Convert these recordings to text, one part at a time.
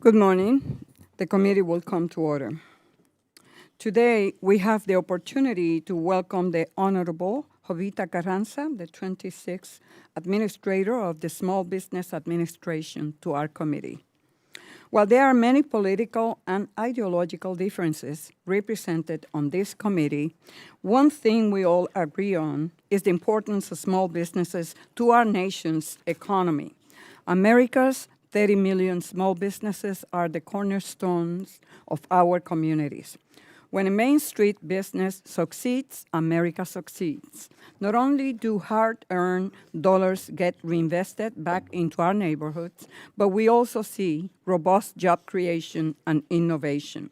Good morning. The committee will come to order. Today, we have the opportunity to welcome the Honorable Jovita Carranza, the 26th Administrator of the Small Business Administration, to our committee. While there are many political and ideological differences represented on this committee, one thing we all agree on is the importance of small businesses to our nation's economy. America's 30 million small businesses are the cornerstones of our communities. When a Main Street business succeeds, America succeeds. Not only do hard-earned dollars get reinvested back into our neighborhoods, but we also see robust job creation and innovation.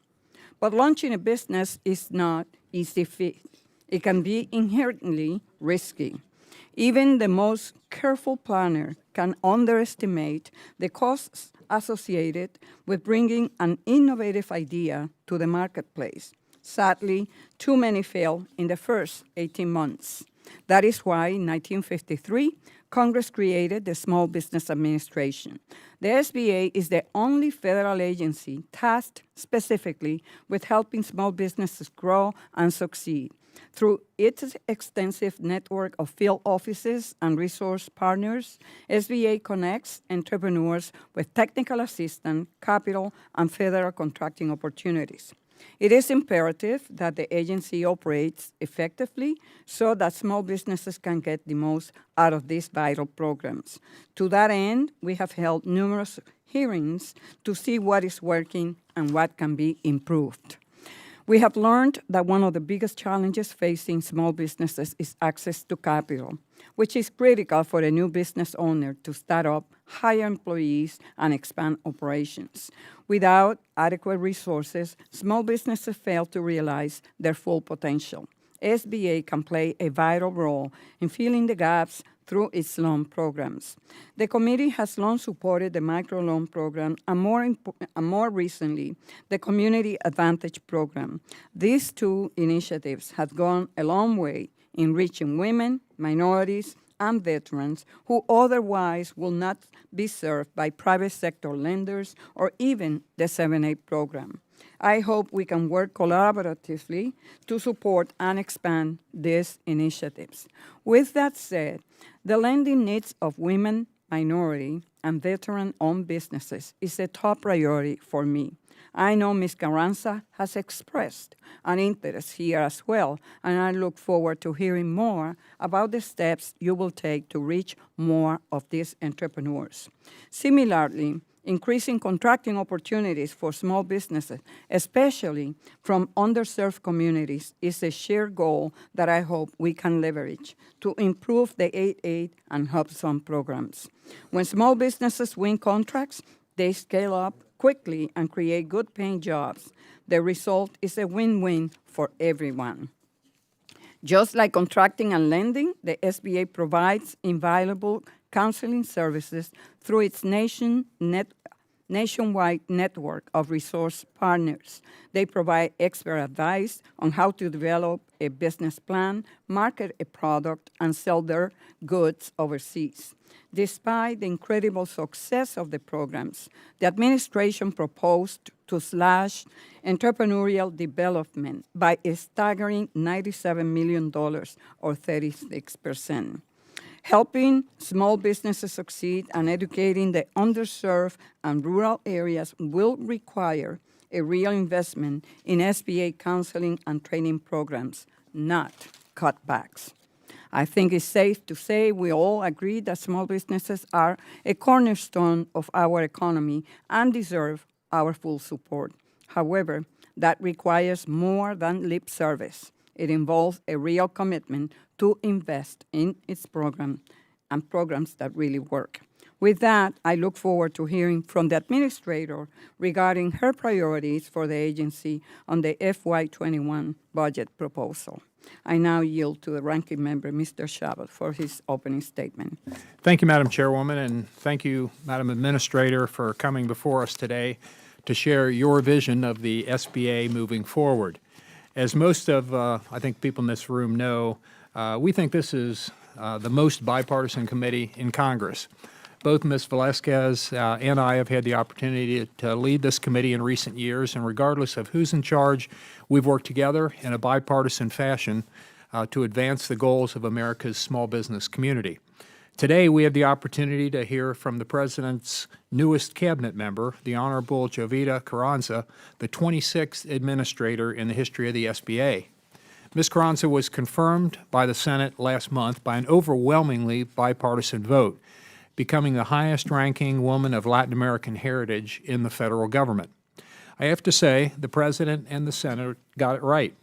But launching a business is not easy feat. It can be inherently risky. Even the most careful planner can underestimate the costs associated with bringing an innovative idea to the marketplace. Sadly, too many fail in the first 18 months. That is why in 1953, Congress created the Small Business Administration. The SBA is the only federal agency tasked specifically with helping small businesses grow and succeed. Through its extensive network of field offices and resource partners, SBA connects entrepreneurs with technical assistance, capital, and federal contracting opportunities. It is imperative that the agency operates effectively so that small businesses can get the most out of these vital programs. To that end, we have held numerous hearings to see what is working and what can be improved. We have learned that one of the biggest challenges facing small businesses is access to capital, which is critical for a new business owner to start up, hire employees, and expand operations. Without adequate resources, small businesses fail to realize their full potential. SBA can play a vital role in filling the gaps through its loan programs. The committee has long supported the microloan program and more recently, the Community Advantage program. These two initiatives have gone a long way in reaching women, minorities, and veterans who otherwise will not be served by private sector lenders or even the 7A program. I hope we can work collaboratively to support and expand these initiatives. With that said, the lending needs of women, minority, and veteran-owned businesses is a top priority for me. I know Ms. Carranza has expressed an interest here as well, and I look forward to hearing more about the steps you will take to reach more of these entrepreneurs. Similarly, increasing contracting opportunities for small businesses, especially from underserved communities, is a shared goal that I hope we can leverage to improve the 8-8 and HubZone programs. When small businesses win contracts, they scale up quickly and create good-paying jobs. The result is a win-win for everyone. Just like contracting and lending, the SBA provides invaluable counseling services through its nationwide network of resource partners. They provide expert advice on how to develop a business plan, market a product, and sell their goods overseas. Despite the incredible success of the programs, the administration proposed to slash entrepreneurial development by a staggering $97 million, or 36%. Helping small businesses succeed and educating the underserved and rural areas will require a real investment in SBA counseling and training programs, not cutbacks. I think it's safe to say we all agree that small businesses are a cornerstone of our economy and deserve our full support. However, that requires more than lip service. It involves a real commitment to invest in its program and programs that really work. With that, I look forward to hearing from the administrator regarding her priorities for the agency on the FY21 budget proposal. I now yield to the ranking member, Mr. Chavez, for his opening statement. Thank you, Madam Chairwoman, and thank you, Madam Administrator, for coming before us today to share your vision of the SBA moving forward. As most of, I think, people in this room know, we think this is the most bipartisan committee in Congress. Both Ms. Velasquez and I have had the opportunity to lead this committee in recent years, and regardless of who's in charge, we've worked together in a bipartisan fashion to advance the goals of America's small business community. Today, we have the opportunity to hear from the President's newest cabinet member, the Honorable Jovita Carranza, the 26th administrator in the history of the SBA. Ms. Carranza was confirmed by the Senate last month by an overwhelmingly bipartisan vote, becoming the highest-ranking woman of Latin American heritage in the federal government. I have to say, the President and the Senate got it right.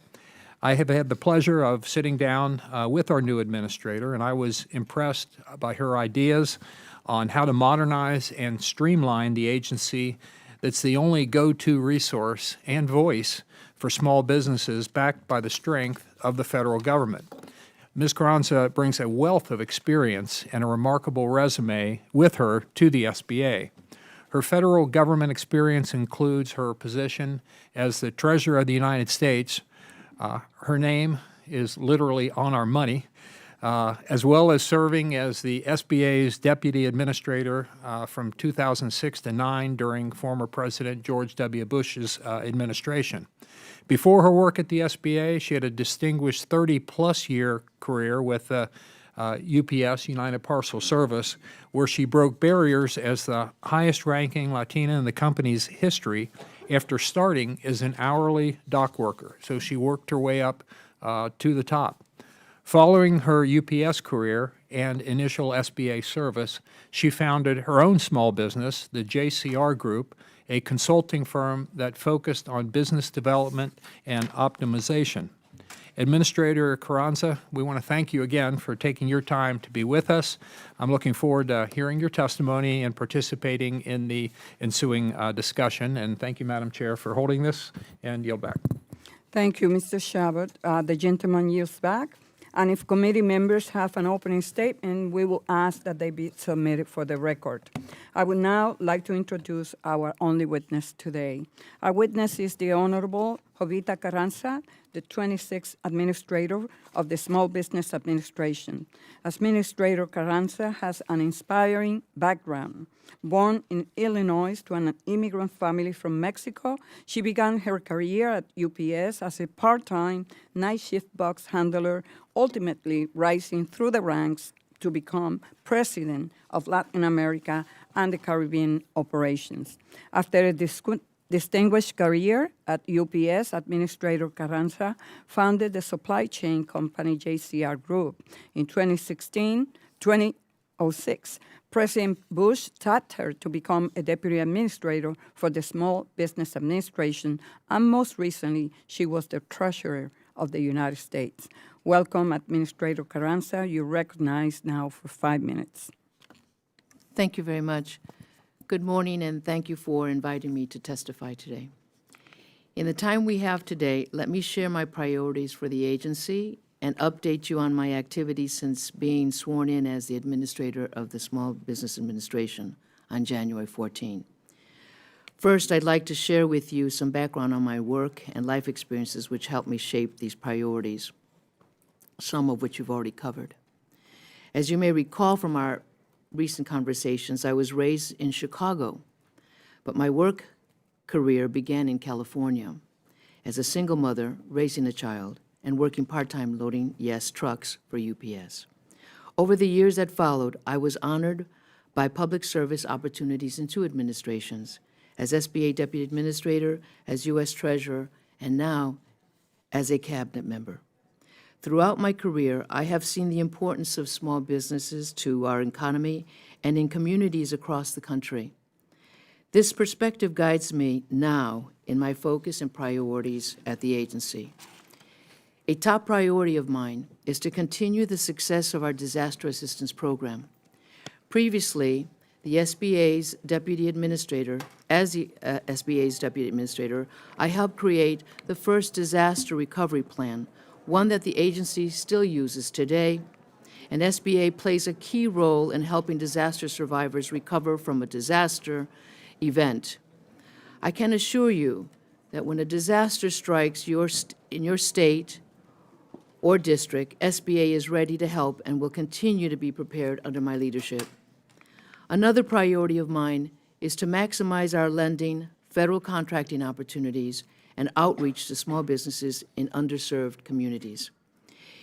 I have had the pleasure of sitting down with our new administrator, and I was impressed by her ideas on how to modernize and streamline the agency that's the only go-to resource and voice for small businesses backed by the strength of the federal government. Ms. Carranza brings a wealth of experience and a remarkable resume with her to the SBA. Her federal government experience includes her position as the Treasurer of the United States. Her name is literally on our money, as well as serving as the SBA's Deputy Administrator from 2006 to 9 during former President George W. Bush's administration. Before her work at the SBA, she had a distinguished 30-plus year career with UPS, United Parcel Service, where she broke barriers as the highest-ranking Latina in the company's history after starting as an hourly dock worker. So she worked her way up to the top. Following her UPS career and initial SBA service, she founded her own small business, the JCR Group, a consulting firm that focused on business development and optimization. Administrator Carranza, we want to thank you again for taking your time to be with us. I'm looking forward to hearing your testimony and participating in the ensuing discussion. And thank you, Madam Chair, for holding this, and yield back. Thank you, Mr. Chabot. The gentleman yields back. And if committee members have an opening statement, we will ask that they be submitted for the record. I would now like to introduce our only witness today. Our witness is the Honorable Jovita Carranza, the 26th Administrator of the Small Business Administration. Administrator Carranza has an inspiring background. Born in Illinois to an immigrant family from Mexico, she began her career at UPS as a part-time night shift box handler, ultimately rising through the ranks to become president of Latin America and the Caribbean operations. After a distinguished career at UPS, Administrator Carranza founded the supply chain company JCR Group. In 2006, President Bush tapped her to become a deputy administrator for the Small Business Administration, and most recently, she was the treasurer of the United States. Welcome, Administrator Carranza. You're recognized now for 5 minutes. Thank you very much. Good morning, and thank you for inviting me to testify today. In the time we have today, let me share my priorities for the agency and update you on my activities since being sworn in as the Administrator of the Small Business Administration on January 14. First, I'd like to share with you some background on my work and life experiences which helped me shape these priorities, some of which you've already covered. As you may recall from our recent conversations, I was raised in Chicago, but my work career began in California as a single mother raising a child and working part-time loading trucks for UPS. Over the years that followed, I was honored by public service opportunities in 2 administrations, as SBA Deputy Administrator, as U.S. Treasurer, and now as a cabinet member. Throughout my career, I have seen the importance of small businesses to our economy and in communities across the country. This perspective guides me now in my focus and priorities at the agency. A top priority of mine is to continue the success of our disaster assistance program. Previously, the SBA's Deputy Administrator, I helped create the first disaster recovery plan, one that the agency still uses today, and SBA plays a key role in helping disaster survivors recover from a disaster event. I can assure you that when a disaster strikes in your state or district, SBA is ready to help and will continue to be prepared under my leadership. Another priority of mine is to maximize our lending, federal contracting opportunities, and outreach to small businesses in underserved communities.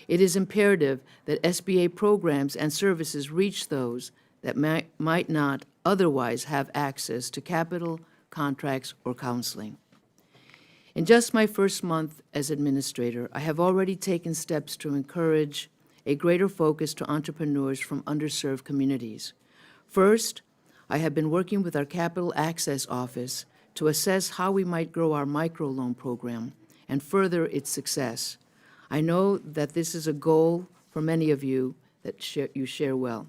It is imperative that SBA programs and services reach those that might not otherwise have access to capital, contracts, or counseling. In just my first month as administrator, I have already taken steps to encourage a greater focus to entrepreneurs from underserved communities. First, I have been working with our Capital Access Office to assess how we might grow our microloan program and further its success. I know that this is a goal for many of you that you share well.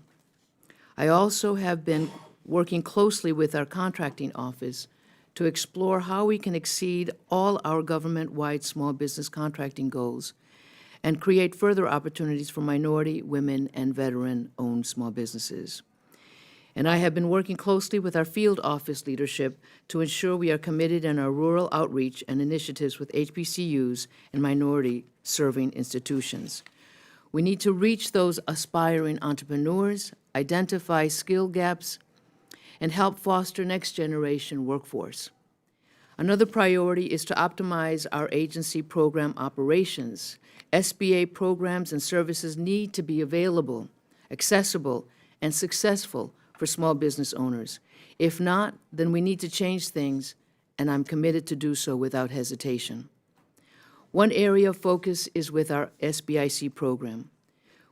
I also have been working closely with our contracting office to explore how we can exceed all our government-wide small business contracting goals and create further opportunities for minority, women, and veteran-owned small businesses. And I have been working closely with our field office leadership to ensure we are committed in our rural outreach and initiatives with HBCUs and minority-serving institutions. We need to reach those aspiring entrepreneurs, identify skill gaps, and help foster next-generation workforce. Another priority is to optimize our agency program operations. SBA programs and services need to be available, accessible, and successful for small business owners. If not, then we need to change things, and I'm committed to do so without hesitation. One area of focus is with our SBIC program.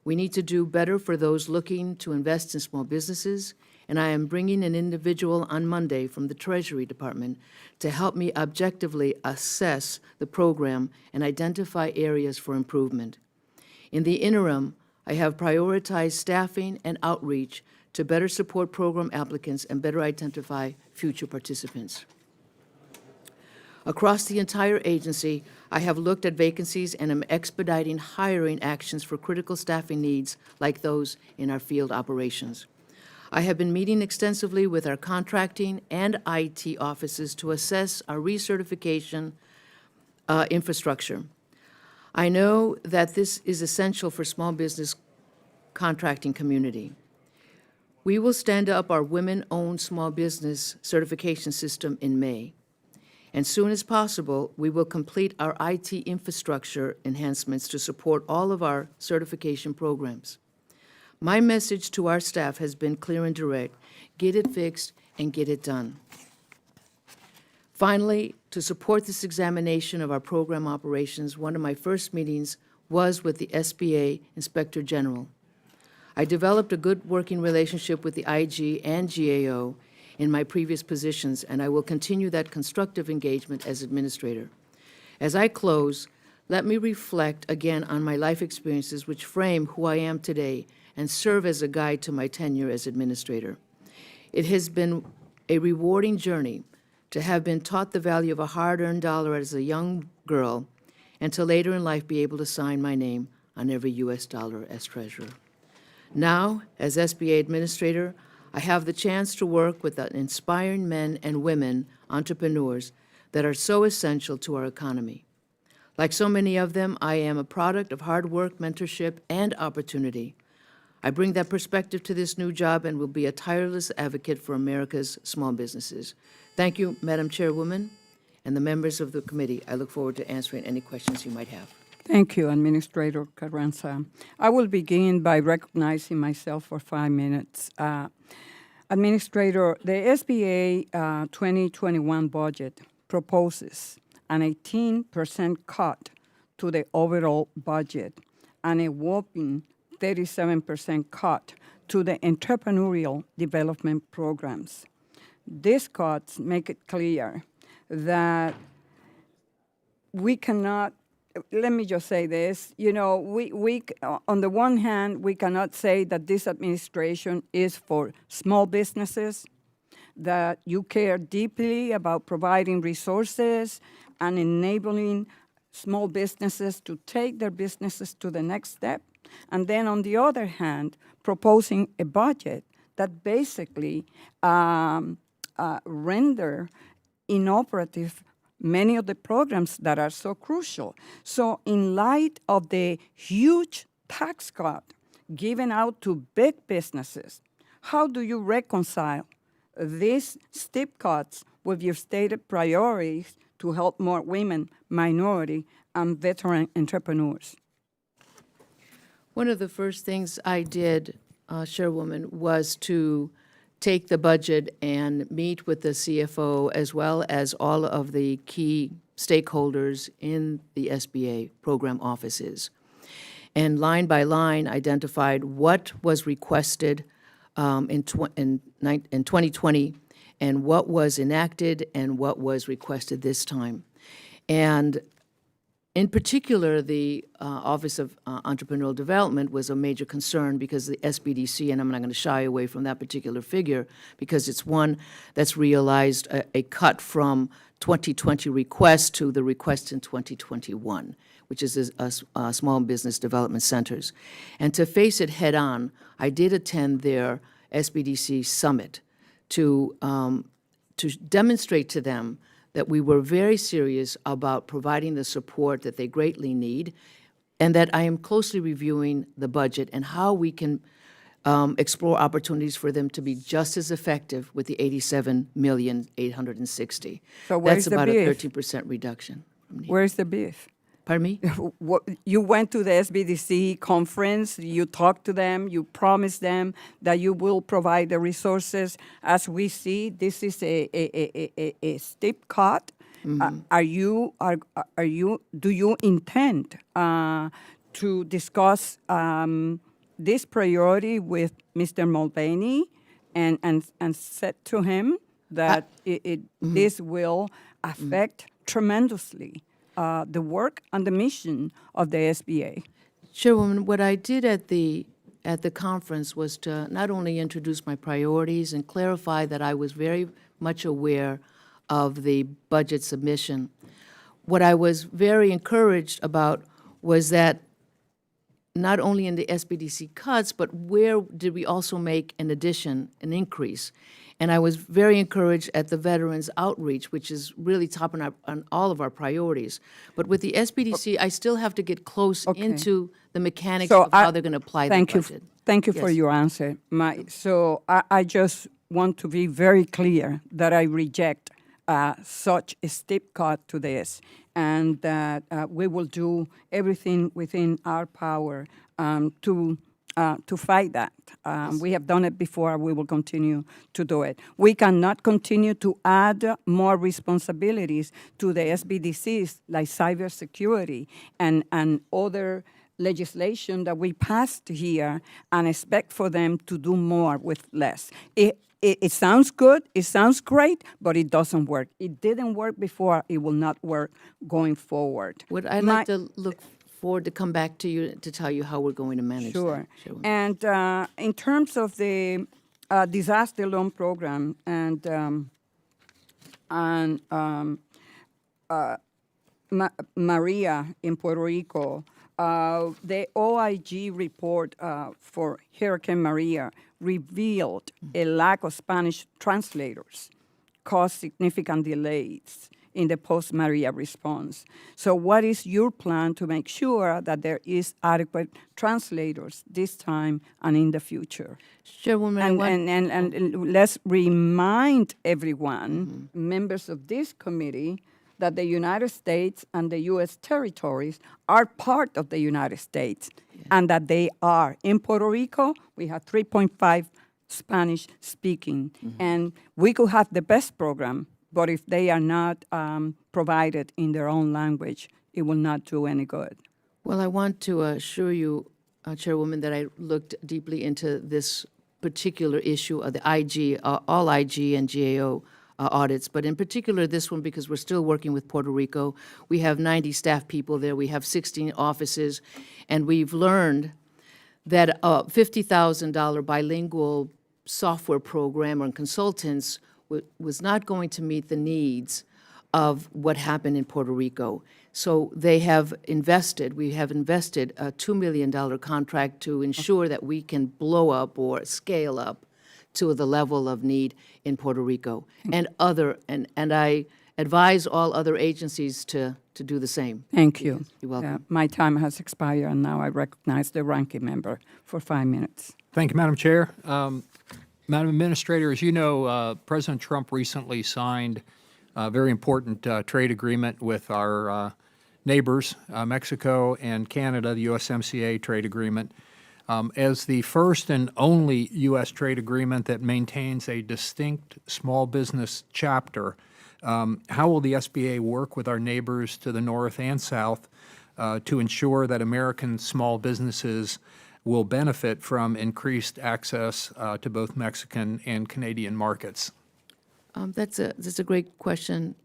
We need to do better for those looking to invest in small businesses, and I am bringing an individual on Monday from the Treasury Department to help me objectively assess the program and identify areas for improvement. In the interim, I have prioritized staffing and outreach to better support program applicants and better identify future participants. Across the entire agency, I have looked at vacancies and am expediting hiring actions for critical staffing needs like those in our field operations. I have been meeting extensively with our contracting and IT offices to assess our recertification infrastructure. I know that this is essential for small business contracting community. We will stand up our women-owned small business certification system in May. And soon as possible, we will complete our IT infrastructure enhancements to support all of our certification programs. My message to our staff has been clear and direct: get it fixed and get it done. Finally, to support this examination of our program operations, one of my first meetings was with the SBA Inspector General. I developed a good working relationship with the IG and GAO in my previous positions, and I will continue that constructive engagement as administrator. As I close, let me reflect again on my life experiences which frame who I am today and serve as a guide to my tenure as administrator. It has been a rewarding journey to have been taught the value of a hard-earned dollar as a young girl and to later in life be able to sign my name on every U.S. dollar as treasurer. Now, as SBA administrator, I have the chance to work with the inspiring men and women entrepreneurs that are so essential to our economy. Like so many of them, I am a product of hard work, mentorship, and opportunity. I bring that perspective to this new job and will be a tireless advocate for America's small businesses. Thank you, Madam Chairwoman, and the members of the committee. I look forward to answering any questions you might have. Thank you, Administrator Carranza. I will begin by recognizing myself for 5 minutes. Administrator, the SBA 2021 budget proposes an 18% cut to the overall budget and a whopping 37% cut to the entrepreneurial development programs. These cuts make it clear that we cannot, let me just say this, you know, we on the one hand, we cannot say that this administration is for small businesses, that you care deeply about providing resources and enabling small businesses to take their businesses to the next step. And then on the other hand, proposing a budget that basically render inoperative many of the programs that are so crucial. So in light of the huge tax cut given out to big businesses, How do you reconcile these steep cuts with your stated priorities to help more women, minority, and veteran entrepreneurs? One of the first things I did, Chairwoman, was to take the budget and meet with the CFO as well as all of the key stakeholders in the SBA program offices. And line by line identified what was requested in 2020 and what was enacted and what was requested this time. And in particular, the Office of Entrepreneurial Development was a major concern because the SBDC, and I'm not going to shy away from that particular figure, because it's one that's realized a cut from 2020 request to the request in 2021, which is small business development centers. And to face it head-on, I did attend their SBDC summit to demonstrate to them that we were very serious about providing the support that they greatly need, and that I am closely reviewing the budget and how we can explore opportunities for them to be just as effective with the $87,860,000. So where's That's the about beef? a 13% reduction. Where's the beef? Pardon me? You went to the SBDC conference, you talked to them, you promised them that you will provide the resources. As we see, this is a steep cut. Do you intend to discuss this priority with Mr. Mulvaney and said to him that this will affect tremendously the work and the mission of the SBA? Chairwoman, what I did at the conference was to not only introduce my priorities and clarify that I was very much aware of the budget submission. What I was very encouraged about was that not only in the SBDC cuts, but where did we also make an addition, an increase? And I was very encouraged at the Veterans Outreach, which is really top on all of our priorities. But with the SBDC, I still have to get close into the mechanics of how they're going to apply the budget. Thank you for your answer. I just want to be very clear that I reject such a steep cut to this, and that we will do everything within our power to fight that. We have done it before. We will continue to do it. We cannot continue to add more responsibilities to the SBDCs, like cybersecurity and other legislation that we passed here, and expect for them to do more with less. It sounds good, it sounds great, but it doesn't work. It didn't work before, it will not work going forward. Would I like to look forward to come back to you to tell you how we're going to manage Sure. that. And in terms of the disaster loan program and Maria in Puerto Rico, the OIG report for Hurricane Maria revealed a lack of Spanish translators, caused significant delays in the post-Maria response. So what is your plan to make sure that there is adequate translators this time and in the future? Chairwoman, And let's remind everyone, members of this committee, that the United States and the U.S. territories are part of the United States, and that they are. In Puerto Rico, we have 3.5 Spanish speaking, and we could have the best program, but if they are not provided in their own language, it will not do any good. Well, I want to assure you, Chairwoman, that I looked deeply into this particular issue of the IG, all IG and GAO audits, but in particular this one because we're still working with Puerto Rico. We have 90 staff people there. We have 16 offices, and we've learned that a $50,000 bilingual software program and consultants was not going to meet the needs of what happened in Puerto Rico. So they have invested, we have invested a $2 million contract to ensure that we can blow up or scale up to the level of need in Puerto Rico. And I advise all other agencies to do the same. Thank you. You're welcome. My time has expired, and now I recognize the ranking member for 5 minutes. Thank you, Madam Chair. Madam Administrator, as you know, President Trump recently signed a very important trade agreement with our neighbors, Mexico and Canada, the USMCA trade agreement. As the first and only U.S. trade agreement that maintains a distinct small business chapter, how will the SBA work with our neighbors to the north and south to ensure that American small businesses will benefit from increased access to both Mexican and Canadian markets? That's a great question,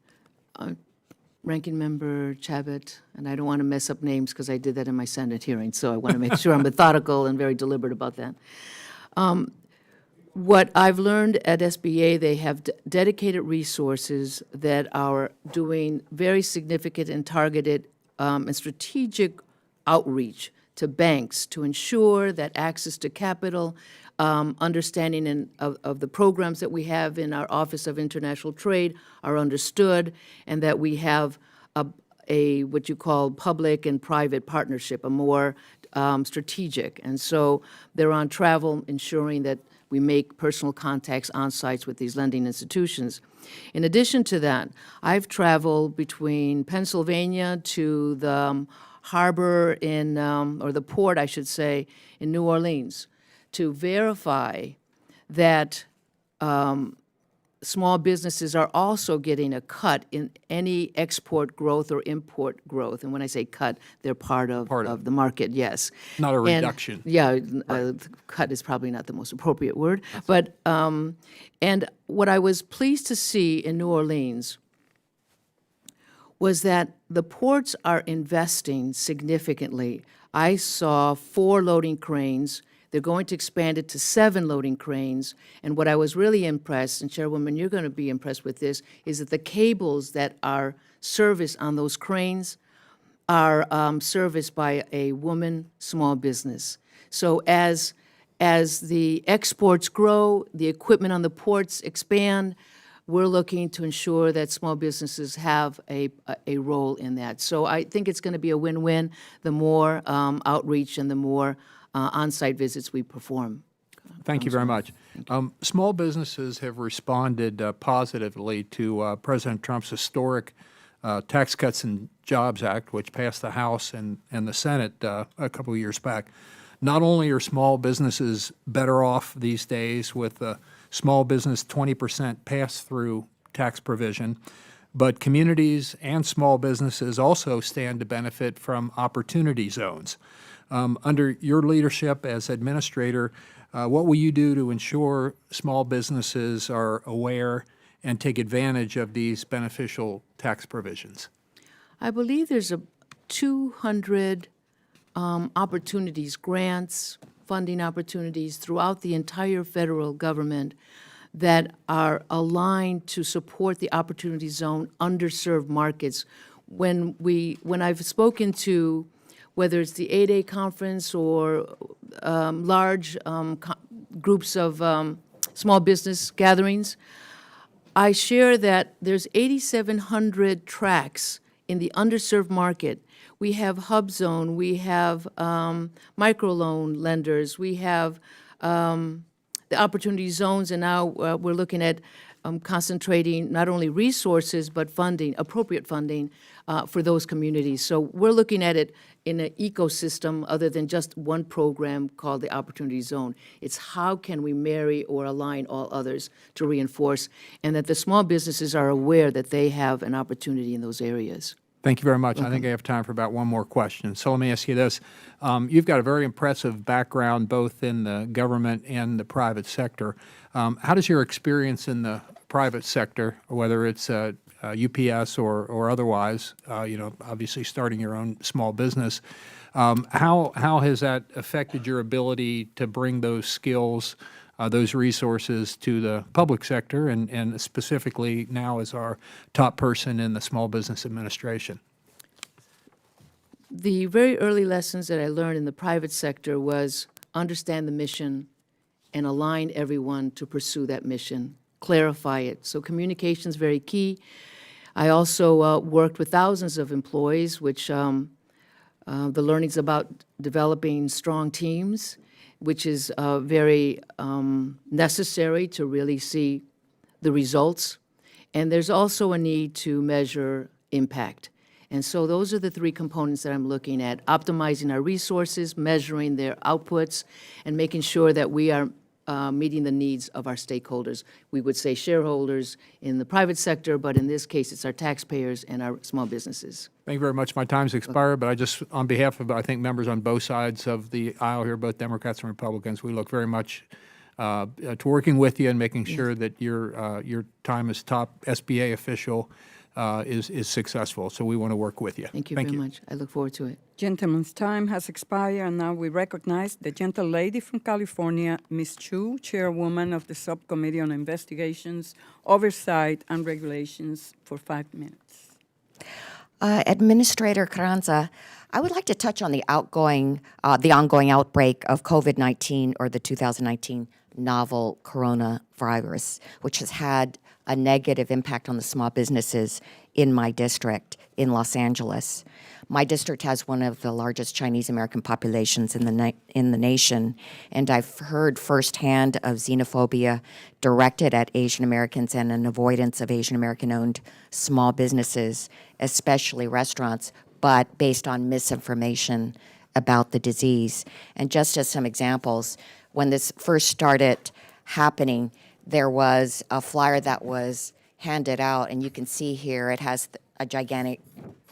Ranking Member Chabot, and I don't want to mess up names because I did that in my Senate hearing, so I want to make sure I'm methodical and very deliberate about that. What I've learned at SBA, they have dedicated resources that are doing very significant and targeted and strategic outreach to banks to ensure that access to capital, understanding of the programs that we have in our Office of International Trade are understood, and that we have a what you call public and private partnership, a more strategic. And so they're on travel, ensuring that we make personal contacts on sites with these lending institutions. In addition to that, I've traveled between Pennsylvania to the harbor in, or the port, I should say, in New Orleans, to verify that small businesses are also getting a cut in any export growth or import growth. And when I say cut, they're part of the market, yes. Not a And- reduction. Yeah, cut is probably not the most appropriate word. But, and what I was pleased to see in New Orleans was that the ports are investing significantly. I saw 4 loading cranes. They're going to expand it to 7 loading cranes. And what I was really impressed, and Chairwoman, you're going to be impressed with this, is that the cables that are serviced on those cranes are serviced by a woman small business. So as the exports grow, the equipment on the ports expand, we're looking to ensure that small businesses have a role in that. So I think it's going to be a win-win, the more outreach and the more on-site visits we perform. Thank you very much. Small businesses have responded positively to President Trump's historic Tax Cuts and Jobs Act, which passed the House and the Senate a couple of years back. Not only are small businesses better off these days with the small business 20% pass-through tax provision, but communities and small businesses also stand to benefit from opportunity zones. Under your leadership as administrator, what will you do to ensure small businesses are aware and take advantage of these beneficial tax provisions? I believe there's 200 opportunities, grants, funding opportunities throughout the entire federal government that are aligned to support the Opportunity Zone underserved markets. When I've spoken to, whether it's the 8A conference or large groups of small business gatherings, I share that there's 8,700 tracks in the underserved market. We have Hub Zone, we have microloan lenders, we have the opportunity zones, and now we're looking at concentrating not only resources but funding, appropriate funding for those communities. So we're looking at it in an ecosystem other than just one program called the Opportunity Zone. It's how can we marry or align all others to reinforce, and that the small businesses are aware that they have an opportunity in those areas. Thank you very much. I think I have time for about one more question. So let me ask you this. You've got a very impressive background both in the government and the private sector. How does your experience in the private sector, whether it's UPS or otherwise, obviously starting your own small business, how has that affected your ability to bring those skills, those resources to the public sector, and specifically now as our top person in the Small Business Administration? The very early lessons that I learned in the private sector was understand the mission and align everyone to pursue that mission, clarify it. So communication is very key. I also worked with thousands of employees, which the learnings about developing strong teams, which is very necessary to really see the results. And there's also a need to measure impact. And so those are the three components that I'm looking at: optimizing our resources, measuring their outputs, and making sure that we are meeting the needs of our stakeholders. We would say shareholders in the private sector, but in this case, it's our taxpayers and our small businesses. Thank you very much. My time's expired, but I just, on behalf of, I think, members on both sides of the aisle here, both Democrats and Republicans, we look very much to working with you and making sure that your time as top SBA official is successful. So we want to work with you. Thank you very much. I look forward to it. Gentleman's time has expired, and now we recognize the gentle lady from California, Ms. Chu, Chairwoman of the Subcommittee on Investigations, Oversight, and Regulations, for 5 minutes. Administrator Carranza, I would like to touch on the ongoing outbreak of COVID-19, or the 2019 novel coronavirus, which has had a negative impact on the small businesses in my district in Los Angeles. My district has one of the largest Chinese American populations in the nation, and I've heard firsthand of xenophobia directed at Asian Americans and an avoidance of Asian American-owned small businesses, especially restaurants, but based on misinformation about the disease. And just as some examples, when this first started happening, there was a flyer that was handed out, and you can see here it has a gigantic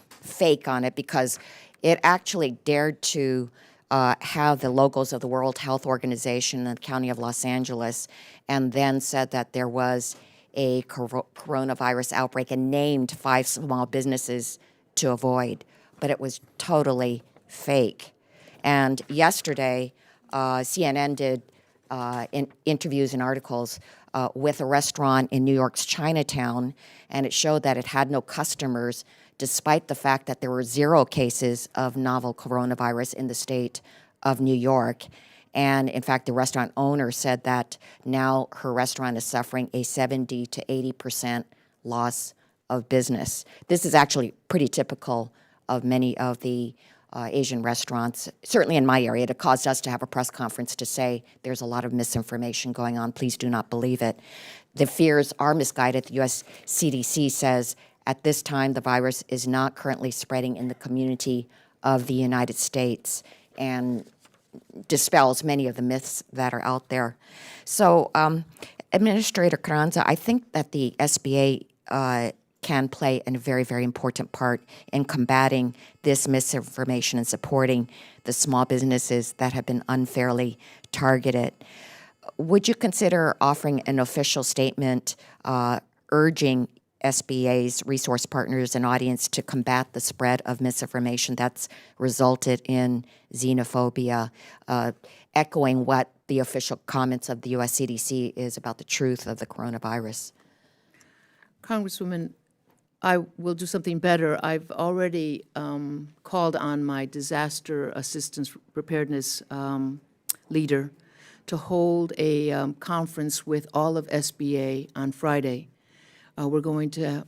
fake on it because it actually dared to have the logos of the World Health Organization and the County of Los Angeles, and then said that there was a coronavirus outbreak and named 5 small businesses to avoid, but it was totally fake. And yesterday, CNN did interviews and articles with a restaurant in New York's Chinatown, and it showed that it had no customers, despite the fact that there were 0 cases of novel coronavirus in the state of New York. And in fact, the restaurant owner said that now her restaurant is suffering a 70 to 80% loss of business. This is actually pretty typical of many of the Asian restaurants, certainly in my area. It caused us to have a press conference to say there's a lot of misinformation going on. Please do not believe it. The fears are misguided. The U.S. CDC says at this time the virus is not currently spreading in the community of the United States and dispels many of the myths that are out there. So, Administrator Carranza, I think that the SBA can play a very, very important part in combating this misinformation and supporting the small businesses that have been unfairly targeted. Would you consider offering an official statement urging SBA's resource partners and audience to combat the spread of misinformation that's resulted in xenophobia, echoing what the official comments of the U.S. CDC is about the truth of the coronavirus? Congresswoman, I will do something better. I've already called on my disaster assistance preparedness leader to hold a conference with all of SBA on Friday. We're going to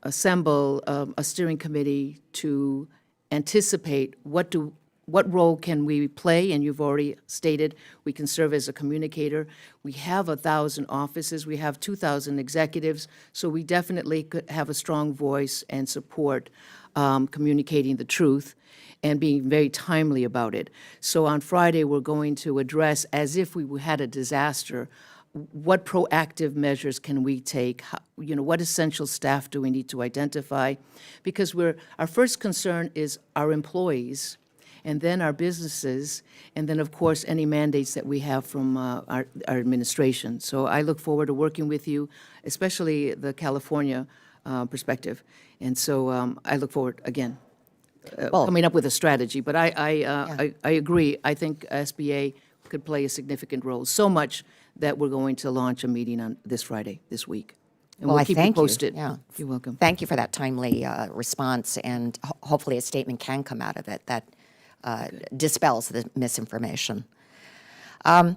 assemble a steering committee to anticipate what role can we play, and you've already stated we can serve as a communicator. We have 1,000 offices, we have 2,000 executives, so we definitely could have a strong voice and support communicating the truth and being very timely about it. So on Friday, we're going to address, as if we had a disaster, what proactive measures can we take? How, what essential staff do we need to identify? Because our first concern is our employees, and then our businesses, and then, of course, any mandates that we have from our administration. So I look forward to working with you, especially the California perspective. And so I look forward, again, coming up with a strategy. But I agree. I think SBA could play a significant role, so much that we're going to launch a meeting on this Friday, this week. And we'll keep you posted. Yeah. You're welcome. Thank you for that timely response, and hopefully a statement can come out of it that dispels the misinformation. Well,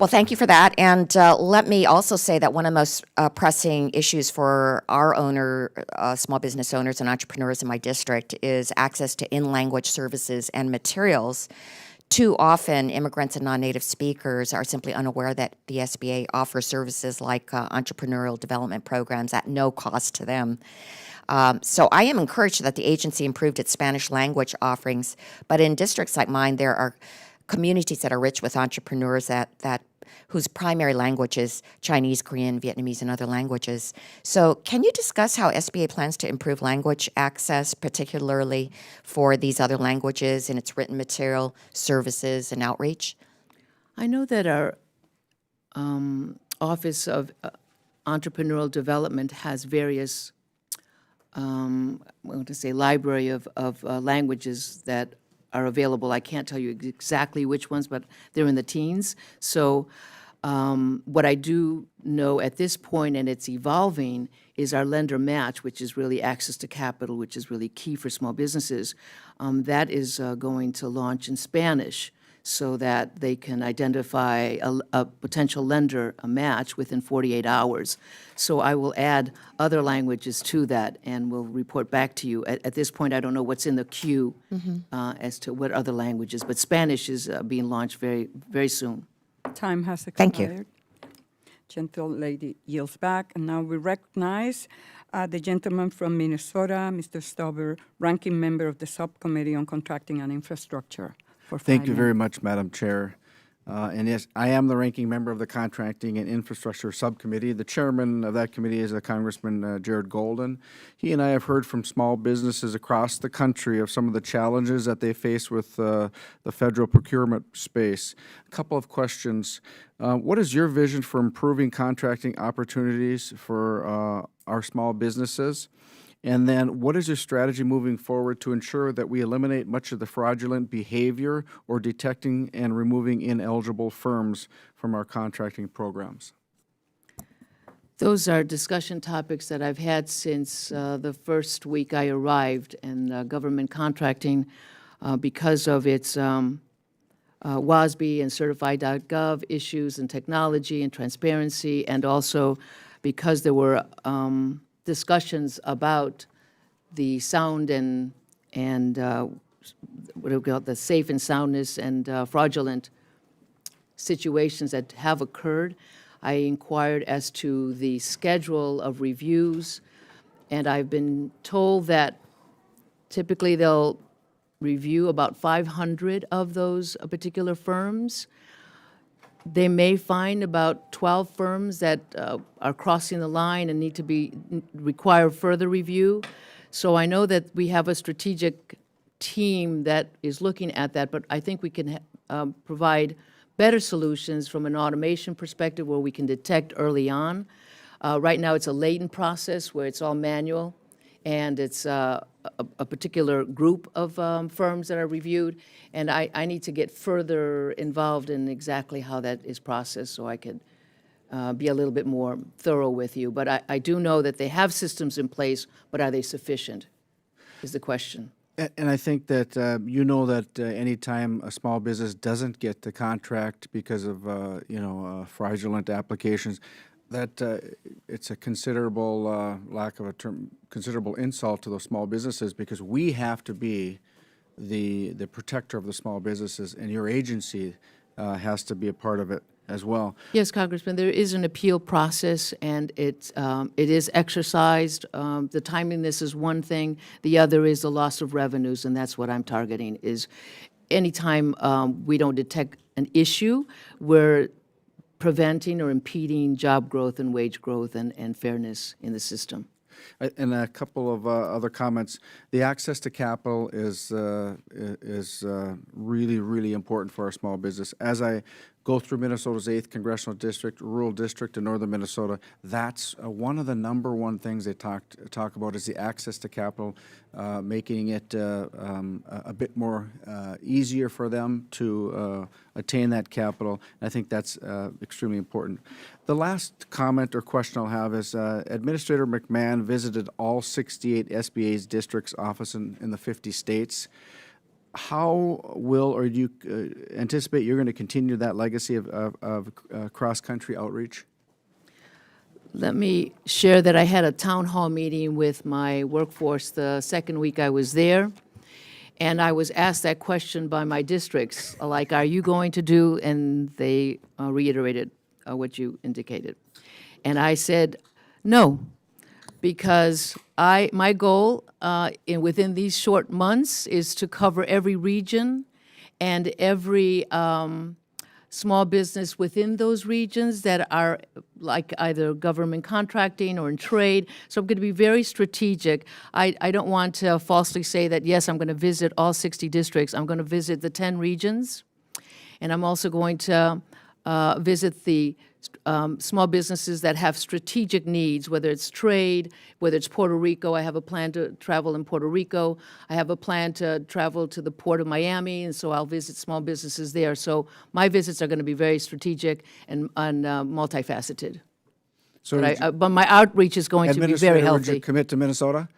thank you for that. And let me also say that one of the most pressing issues for our small business owners and entrepreneurs in my district is access to in-language services and materials too often, immigrants and non-native speakers are simply unaware that the SBA offers services like entrepreneurial development programs at no cost to them. So I am encouraged that the agency improved its Spanish language offerings, but in districts like mine, there are communities that are rich with entrepreneurs that whose primary language is Chinese, Korean, Vietnamese, and other languages. So can you discuss how SBA plans to improve language access, particularly for these other languages in its written material, services, and outreach? I know that our Office of Entrepreneurial Development has various, I want to say, library of languages that are available. I can't tell you exactly which ones, but they're in the teens. So what I do know at this point, and it's evolving, is our lender match, which is really access to capital, which is really key for small businesses. That is going to launch in Spanish so that they can identify a potential lender, a match, within 48 hours. So I will add other languages to that, and we'll report back to you. At this point, I don't know what's in the queue as to what other languages, but Spanish is being launched very, very soon. Time has expired. Thank you. Gentle lady yields back, and now we recognize the gentleman from Minnesota, Mr. Stauber, ranking member of the Subcommittee on Contracting and Infrastructure. Thank you very much, Madam Chair. And yes, I am the ranking member of the Contracting and Infrastructure Subcommittee. The chairman of that committee is Congressman Jared Golden. He and I have heard from small businesses across the country of some of the challenges that they face with the federal procurement space. A couple of questions. What is your vision for improving contracting opportunities for our small businesses? And then what is your strategy moving forward to ensure that we eliminate much of the fraudulent behavior or detecting and removing ineligible firms from our contracting programs? Those are discussion topics that I've had since the first week I arrived in government contracting because of its WASB and Certified.gov issues and technology and transparency, and also because there were discussions about the sound and what do we call it, the safe and soundness and fraudulent situations that have occurred. I inquired as to the schedule of reviews, and I've been told that typically they'll review about 500 of those particular firms. They may find about 12 firms that are crossing the line and need to require further review. So I know that we have a strategic team that is looking at that, but I think we can provide better solutions from an automation perspective where we can detect early on. Right now, it's a latent process where it's all manual, and it's a particular group of firms that are reviewed, and I need to get further involved in exactly how that is processed so I could be a little bit more thorough with you. But I do know that they have systems in place, but are they sufficient, is the question. And I think that you know that any time a small business doesn't get the contract because of fraudulent applications, that it's a considerable lack of a term, considerable insult to those small businesses, because we have to be the protector of the small businesses, and your agency has to be a part of it as well. Yes, Congressman, there is an appeal process, and it is exercised. The timeliness is one thing. The other is the loss of revenues, and that's what I'm targeting, is anytime we don't detect an issue, we're preventing or impeding job growth and wage growth and fairness in the system. And a couple of other comments. The access to capital is really, really important for our small business. As I go through Minnesota's 8th Congressional District, rural district in northern Minnesota, that's one of the number one things they talk about is the access to capital, making it a bit more easier for them to attain that capital. And I think that's extremely important. The last comment or question I'll have is Administrator McMahon visited all 68 SBA's districts office in the 50 states. How will, or do you anticipate you're going to continue that legacy of cross-country outreach? Let me share that I had a town hall meeting with my workforce the second week I was there, And I was asked that question by my districts, like, are you going to do? And they reiterated what you indicated. And I said, no, because my goal within these short months is to cover every region and every small business within those regions that are like either government contracting or in trade. So I'm going to be very strategic. I don't want to falsely say that, yes, I'm going to visit all 60 districts. I'm going to visit the 10 regions. And I'm also going to visit the small businesses that have strategic needs, whether it's trade, whether it's Puerto Rico. I have a plan to travel in Puerto Rico. I have a plan to travel to the Port of Miami, and so I'll visit small businesses there. So my visits are going to be very strategic and multifaceted. So But my outreach is going to be very Administrator, would you healthy. commit to Minnesota?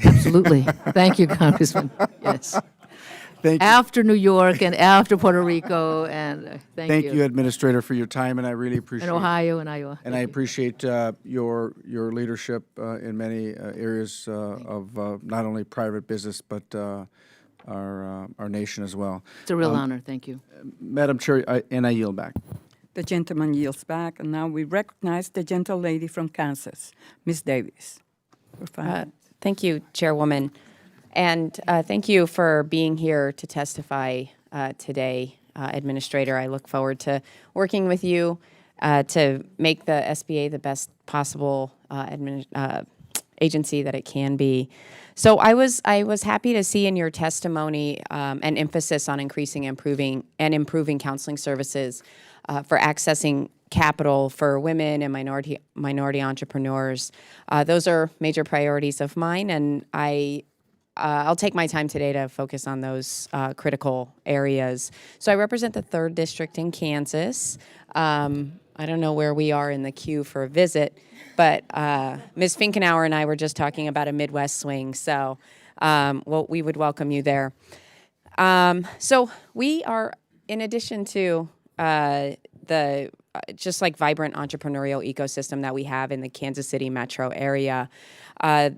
Absolutely. Thank you, Congressman. Yes. Thank you. After New York and after Puerto Rico, and Thank you, Administrator, for your time, and I really appreciate And Ohio and Iowa. And I appreciate your leadership in many areas of not only private business, but our nation as well. It's a real honor. Thank you. Madam Chair, I yield back. The gentleman yields back, and now we recognize the gentlelady from Kansas, Ms. Davis. For 5 minutes. Thank you, Chairwoman. And thank you for being here to testify today, Administrator. I look forward to working with you to make the SBA the best possible agency that it can be. So I was happy to see in your testimony an emphasis on increasing, improving counseling services for accessing capital for women and minority entrepreneurs. Those are major priorities of mine, and I'll take my time today to focus on those critical areas. So I represent the 3rd District in Kansas. I don't know where we are in the queue for a visit, but Ms. Finkenauer and I were just talking about a Midwest swing, so we would welcome you there. So we are, in addition to the just like vibrant entrepreneurial ecosystem that we have in the Kansas City metro area,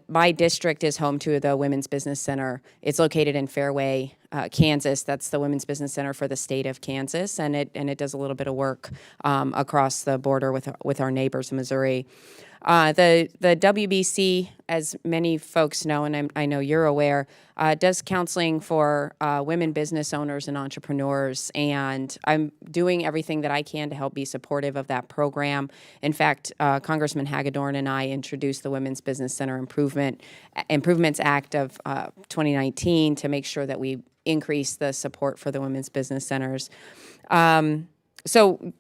my district is home to the Women's Business Center. It's located in Fairway, Kansas. That's the Women's Business Center for the state of Kansas, and it does a little bit of work across the border with our neighbors in Missouri. The WBC, as many folks know, and I know you're aware, does counseling for women business owners and entrepreneurs, and I'm doing everything that I can to help be supportive of that program. In fact, Congressman Hagedorn and I introduced the Women's Business Center Improvements Act of 2019 to make sure that we increase the support for the women's business centers. So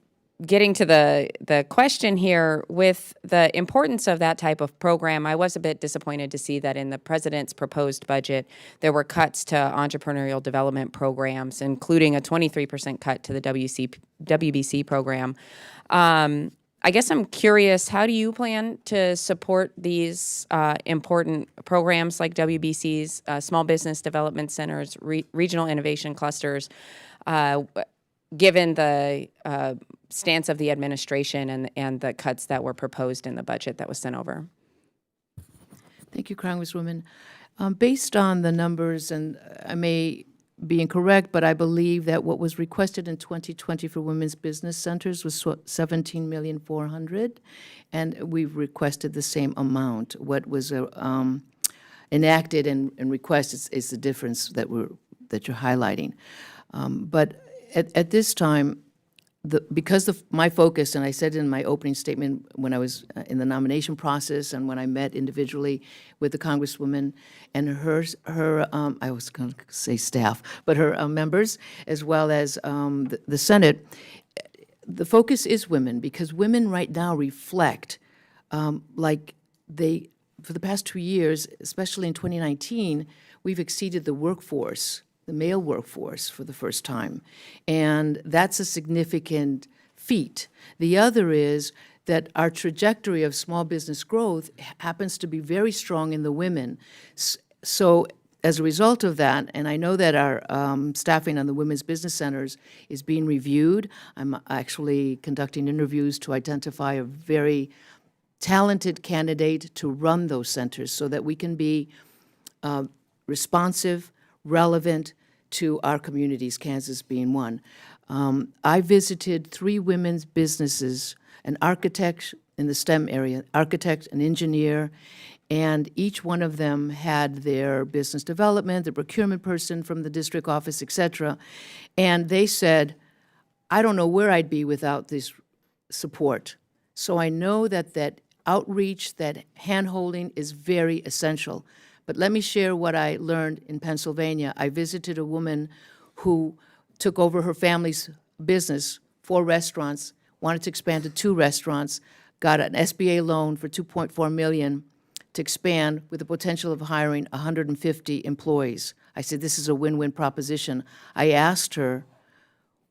getting to the question here, with the importance of that type of program, I was a bit disappointed to see that in the president's proposed budget, there were cuts to entrepreneurial development programs, including a 23% cut to the WBC program. I guess I'm curious, how do you plan to support these important programs like WBC's, small business development centers, regional innovation clusters, given the stance of the administration and the cuts that were proposed in the budget that was sent over? Thank you, Congresswoman. Based on the numbers, and I may be incorrect, but I believe that what was requested in 2020 for women's business centers was $17,400,000, and we've requested the same amount. What was enacted and requested is the difference that you're highlighting. But at this time, because my focus, and I said in my opening statement when I was in the nomination process and when I met individually with the Congresswoman and her I was going to say staff, but her members, as well as the Senate, the focus is women, because women right now reflect like for the past 2 years, especially in 2019, we've exceeded the workforce, the male workforce, for the first time. And that's a significant feat. The other is that our trajectory of small business growth happens to be very strong in the women. So as a result of that, and I know that our staffing on the women's business centers is being reviewed. I'm actually conducting interviews to identify a very talented candidate to run those centers so that we can be responsive, relevant to our communities, Kansas being one. I visited 3 women's businesses, an architect in the STEM area, architect, an engineer, and each one of them had their business development, the procurement person from the district office, et cetera. And they said, I don't know where I'd be without this support. So I know that that outreach, that hand-holding is very essential. But let me share what I learned in Pennsylvania. I visited a woman who took over her family's business, 4 restaurants, wanted to expand to 2 restaurants, got an SBA loan for $2.4 million to expand with the potential of hiring 150 employees. I said, this is a win-win proposition. I asked her,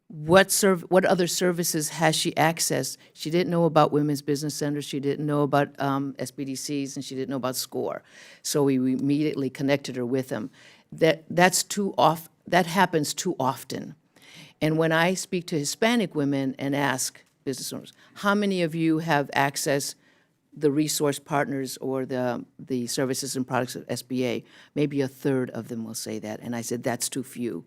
what other services has she accessed? She didn't know about women's business centers, she didn't know about SBDCs, and she didn't know about SCORE. So we immediately connected her with them. That happens too often. And when I speak to Hispanic women and ask business owners, how many of you have access the resource partners or the services and products of SBA? Maybe a third of them will say that. And I said, that's too few.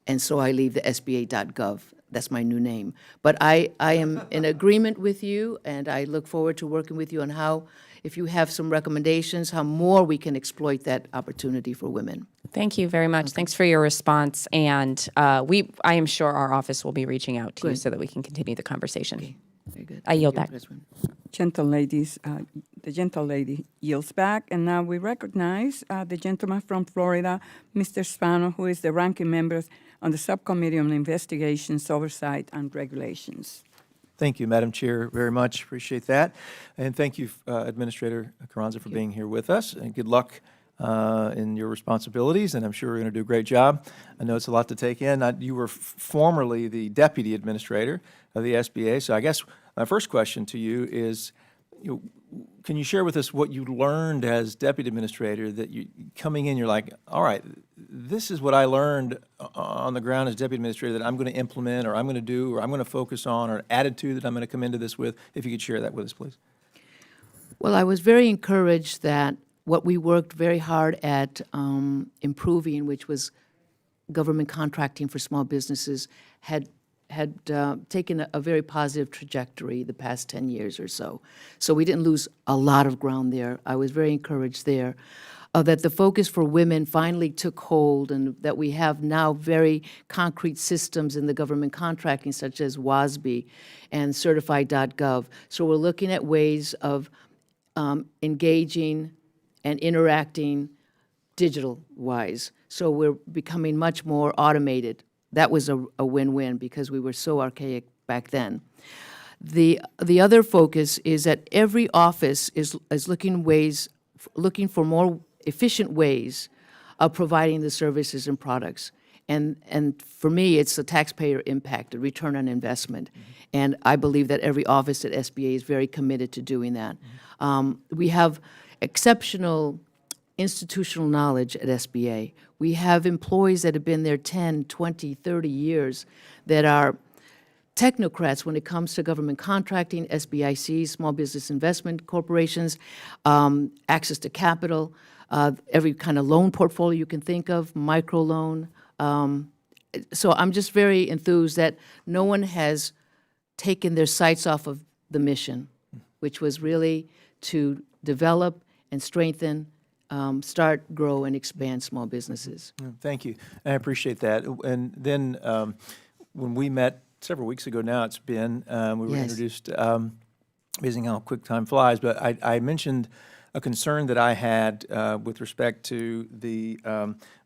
And so I leave the SBA.gov. That's my new name. But I am in agreement with you, and I look forward to working with you on how, if you have some recommendations, how more we can exploit that opportunity for women. Thank you very much. Thanks for your response. And I am sure our office will be reaching out to you so that we can continue the conversation. Very good. I yield Thank back. you, Gentle ladies, the gentle lady yields back, and now we recognize the gentleman from Florida, Mr. Spano, who is the ranking member on the Subcommittee on Investigations, Oversight, and Regulations. Thank you, Madam Chair, very much. Appreciate that. And thank you, Administrator Carranza, for being here with us. And good luck in your responsibilities, and I'm sure you're going to do a great job. I know it's a lot to take in. You were formerly the Deputy Administrator of the SBA, so I guess my first question to you is, can you share with us what you learned as Deputy Administrator that you coming in, you're like, all right, this is what I learned on the ground as Deputy Administrator that I'm going to implement, or I'm going to do, or I'm going to focus on, or attitude that I'm going to come into this with? If you could share that with us, please. Well, I was very encouraged that what we worked very hard at improving, which was government contracting for small businesses, had taken a very positive trajectory the past 10 years or so. So we didn't lose a lot of ground there. I was very encouraged there. That the focus for women finally took hold, and that we have now very concrete systems in the government contracting, such as WASB and Certified.gov. So we're looking at ways of engaging and interacting digital-wise. So we're becoming much more automated. That was a win-win because we were so archaic back then. The other focus is that every office is looking for more efficient ways of providing the services and products. And for me, it's the taxpayer impact, the return on investment. And I believe that every office at SBA is very committed to doing that. We have exceptional institutional knowledge at SBA. We have employees that have been there 10, 20, 30 years that are technocrats when it comes to government contracting, SBICs, small business investment corporations, access to capital, every kind of loan portfolio you can think of, microloan. So I'm just very enthused that no one has taken their sights off of the mission, which was really to develop and strengthen, start, grow, and expand small businesses. Thank you. I appreciate that. And then when we met several weeks ago now, it's been, we were Yes. introduced, amazing how quick time flies, but I mentioned a concern that I had with respect to the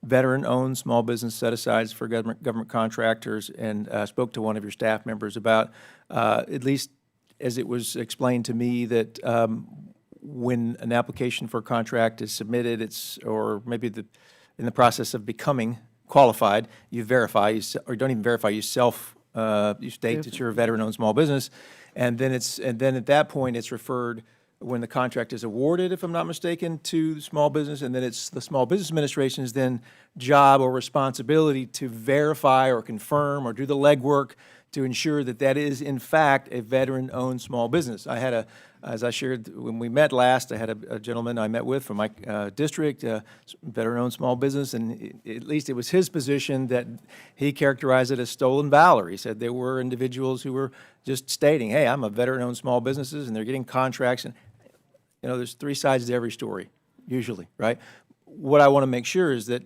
veteran-owned small business set-asides for government contractors, and spoke to one of your staff members about, at least as it was explained to me, that when an application for a contract is submitted, or maybe in the process of becoming qualified, you verify, or don't even verify, you state that you're a veteran-owned small business, and then at that point it's referred, when the contract is awarded, if I'm not mistaken, to small business, and then it's the Small Business Administration's then job or responsibility to verify or confirm or do the legwork to ensure that that is in fact a veteran-owned small business. I had as I shared when we met last, I had a gentleman I met with from my district, veteran-owned small business, and at least it was his position that he characterized it as stolen valor. He said there were individuals who were just stating, hey, I'm a veteran-owned small businesses, and they're getting contracts, and there's three sides to every story, usually, right? What I want to make sure is that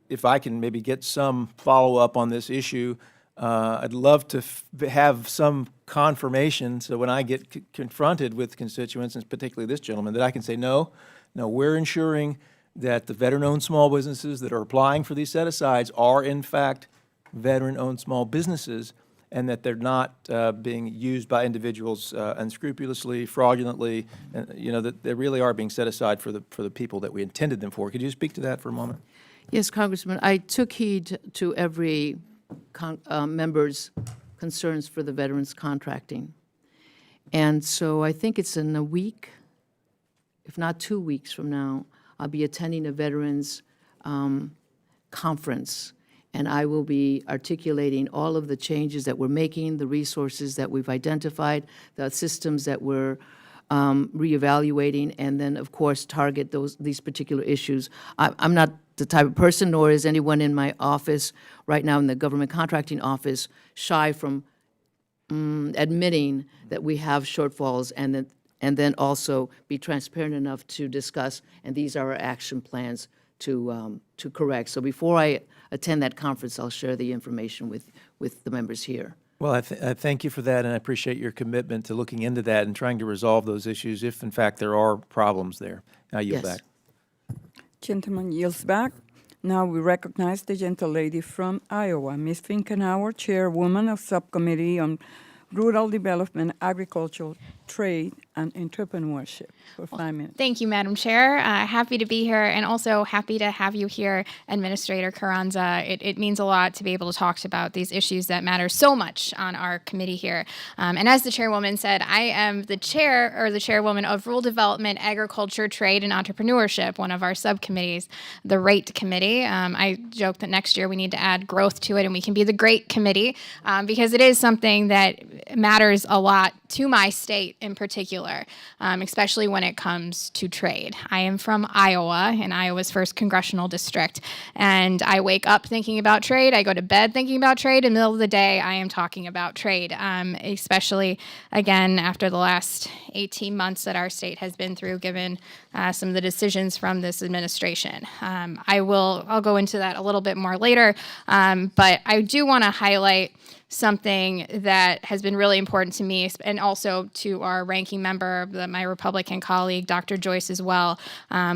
if I can maybe get some follow-up on this issue, I'd love to have some confirmation so when I get confronted with constituents, and particularly this gentleman, that I can say, no, we're ensuring that the veteran-owned small businesses that are applying for these set-asides are in fact veteran-owned small businesses, and that they're not being used by individuals unscrupulously, fraudulently, and, that they really are being set aside for the people that we intended them for. Could you speak to that for a moment? Yes, Congressman, I took heed to every member's concerns for the veterans contracting. And so I think it's in a week, if not 2 weeks from now, I'll be attending a veterans conference, and I will be articulating all of the changes that we're making, the resources that we've identified, the systems that we're reevaluating, and then, of course, target these particular issues. I'm not the type of person, nor is anyone in my office right now in the government contracting office, shy from admitting that we have shortfalls, and then also be transparent enough to discuss, and these are our action plans to correct. So before I attend that conference, I'll share the information with the members here. Well, I thank you for that, and I appreciate your commitment to looking into that and trying to resolve those issues if, in fact, there are problems there. I yield Yes. back. Gentleman yields back. Now we recognize the gentlelady from Iowa, Ms. Finkenauer, Chairwoman of Subcommittee on Rural Development, Agriculture, Trade, and Entrepreneurship, for 5 minutes. Thank you, Madam Chair. Happy to be here, and also happy to have you here, Administrator Carranza. It means a lot to be able to talk about these issues that matter so much on our committee here. And as the chairwoman said, I am the chair or the chairwoman of Rural Development, Agriculture, Trade, and Entrepreneurship, one of our subcommittees, the RATE Committee. I joke that next year we need to add growth to it, and we can be the GREAT Committee, because it is something that matters a lot to my state in particular, especially when it comes to trade. I am from Iowa, in Iowa's 1st Congressional District, and I wake up thinking about trade. I go to bed thinking about trade. In the middle of the day, I am talking about trade, especially, again, after the last 18 months that our state has been through, given some of the decisions from this administration. I'll go into that a little bit more later, but I do want to highlight something that has been really important to me, and also to our ranking member, my Republican colleague, Dr. Joyce, as well.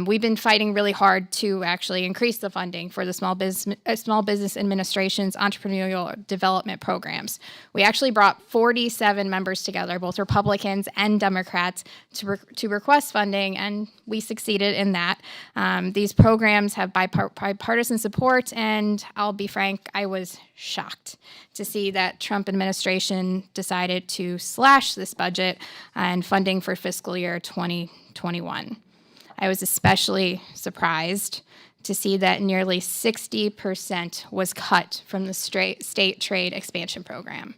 We've been fighting really hard to actually increase the funding for the Small Business Administration's entrepreneurial development programs. We actually brought 47 members together, both Republicans and Democrats, to request funding, and we succeeded in that. These programs have bipartisan support, and I'll be frank, I was shocked to see that Trump administration decided to slash this budget and funding for fiscal year 2021. I was especially surprised to see that nearly 60% was cut from the state trade expansion program.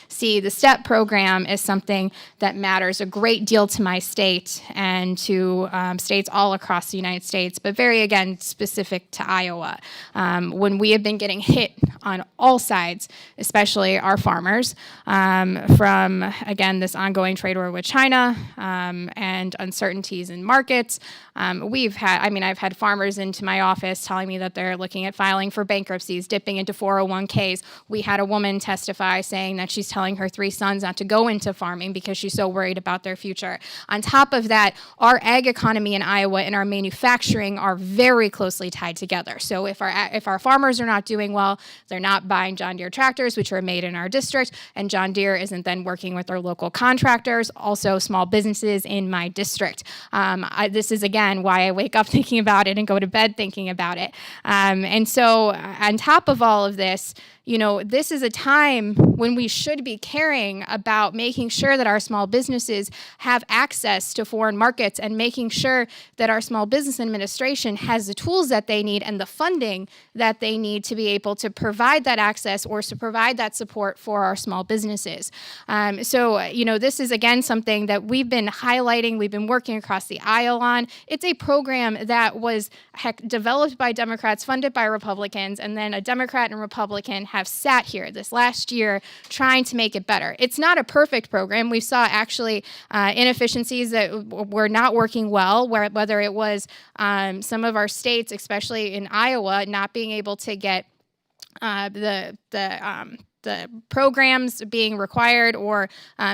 See, the STEP program is something that matters a great deal to my state and to states all across the United States, but very, again, specific to Iowa. When we have been getting hit on all sides, especially our farmers, from, again, this ongoing trade war with China and uncertainties in markets. I've had farmers into my office telling me that they're looking at filing for bankruptcies, dipping into 401ks. We had a woman testify saying that she's telling her 3 sons not to go into farming because she's so worried about their future. On top of that, our ag economy in Iowa and our manufacturing are very closely tied together. So if our farmers are not doing well, they're not buying John Deere tractors, which are made in our district, and John Deere isn't then working with our local contractors, also small businesses in my district. This is, again, why I wake up thinking about it and go to bed thinking about it. And so on top of all of this, this is a time when we should be caring about making sure that our small businesses have access to foreign markets and making sure that our Small Business Administration has the tools that they need and the funding that they need to be able to provide provide that access or to provide that support for our small businesses. This is, again, something that we've been highlighting, we've been working across the aisle on. It's a program that was developed by Democrats, funded by Republicans, and then a Democrat and Republican have sat here this last year trying to make it better. It's not a perfect program. We saw actually inefficiencies that were not working well, whether it was some of our states, especially in Iowa, not being able to get the programs being required, or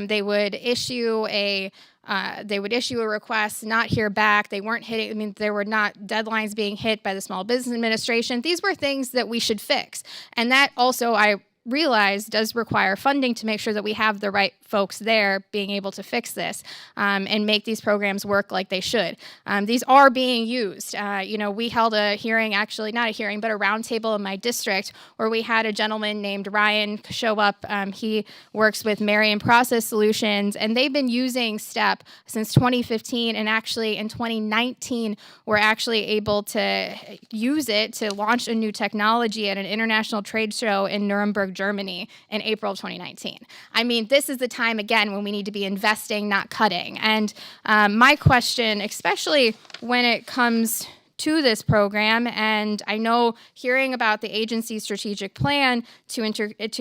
they would issue a request, not hear back. They weren't hitting. I mean, there were not deadlines being hit by the Small Business Administration. These were things that we should fix, and that also I realize does require funding to make sure that we have the right folks there being able to fix this and make these programs work like they should. These are being used. We held a hearing, actually not a hearing, but a roundtable in my district where we had a gentleman named Ryan show up. He works with Marion Process Solutions, and they've been using STEP since 2015, and actually in 2019 we're actually able to use it to launch a new technology at an international trade show in Nuremberg, Germany in April of 2019. I mean, this is the time, again, when we need to be investing, not cutting. And my question, especially when it comes to this program, and I know hearing about the agency's strategic plan to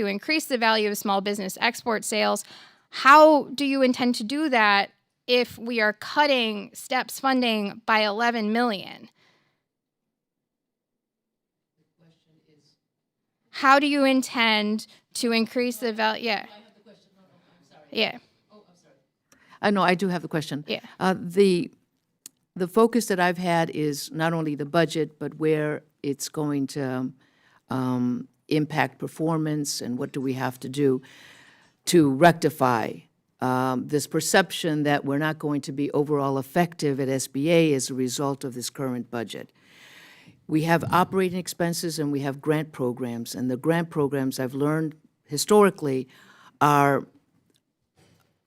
increase the value of small business export sales, how do you intend to do that if we are cutting STEP's funding by $11 million? How do you intend to increase the value? Yeah. Yeah. No, I do have the question. Yeah. The focus that I've had is not only the budget, but where it's going to impact performance and what do we have to do to rectify this perception that we're not going to be overall effective at SBA as a result of this current budget. We have operating expenses and we have grant programs, and the grant programs I've learned historically are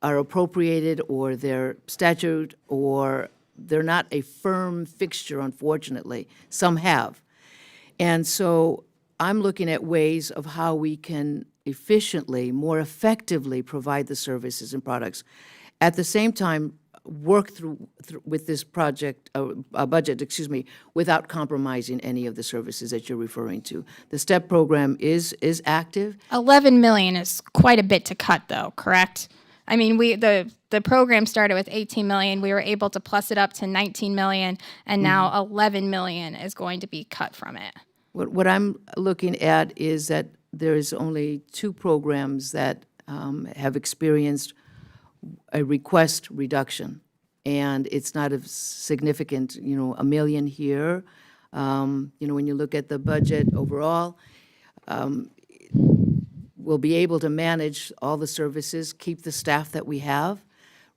appropriated, or they're statute, or they're not a firm fixture, unfortunately. Some have. And so I'm looking at ways of how we can efficiently, more effectively provide the services and products. At the same time, work through with this budget, without compromising any of the services that you're referring to. The STEP program is active. $11 million is quite a bit to cut, though, correct? I mean, the program started with $18 million. We were able to plus it up to $19 million, and now $11 million is going to be cut from it. What I'm looking at is that there's only 2 programs that have experienced a request reduction, and it's not as significant, $1 million here. When you look at the budget overall, we'll be able to manage all the services, keep the staff that we have,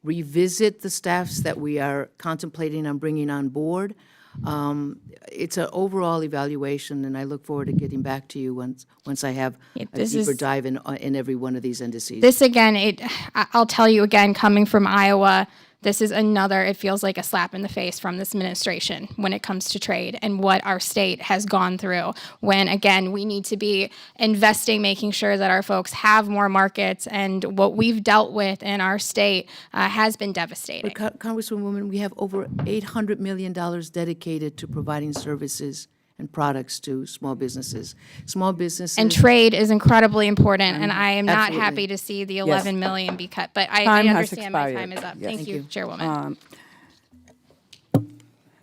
revisit the staffs that we are contemplating on bringing on board. It's an overall evaluation, and I look forward to getting back to you once I have a deeper dive in every one of these indices. This, again, I'll tell you again, coming from Iowa, this is it feels like a slap in the face from this administration when it comes to trade and what our state has gone through, when, again, we need to be investing, making sure that our folks have more markets, and what we've dealt with in our state has been devastating. But Congresswoman, we have over $800 million dedicated to providing services and products to small businesses. Small businesses. And trade is incredibly important, and I am not Absolutely. happy to see the $11 million be cut. But I Time has understand my expired. time is up. Yes. Thank you, Chairwoman.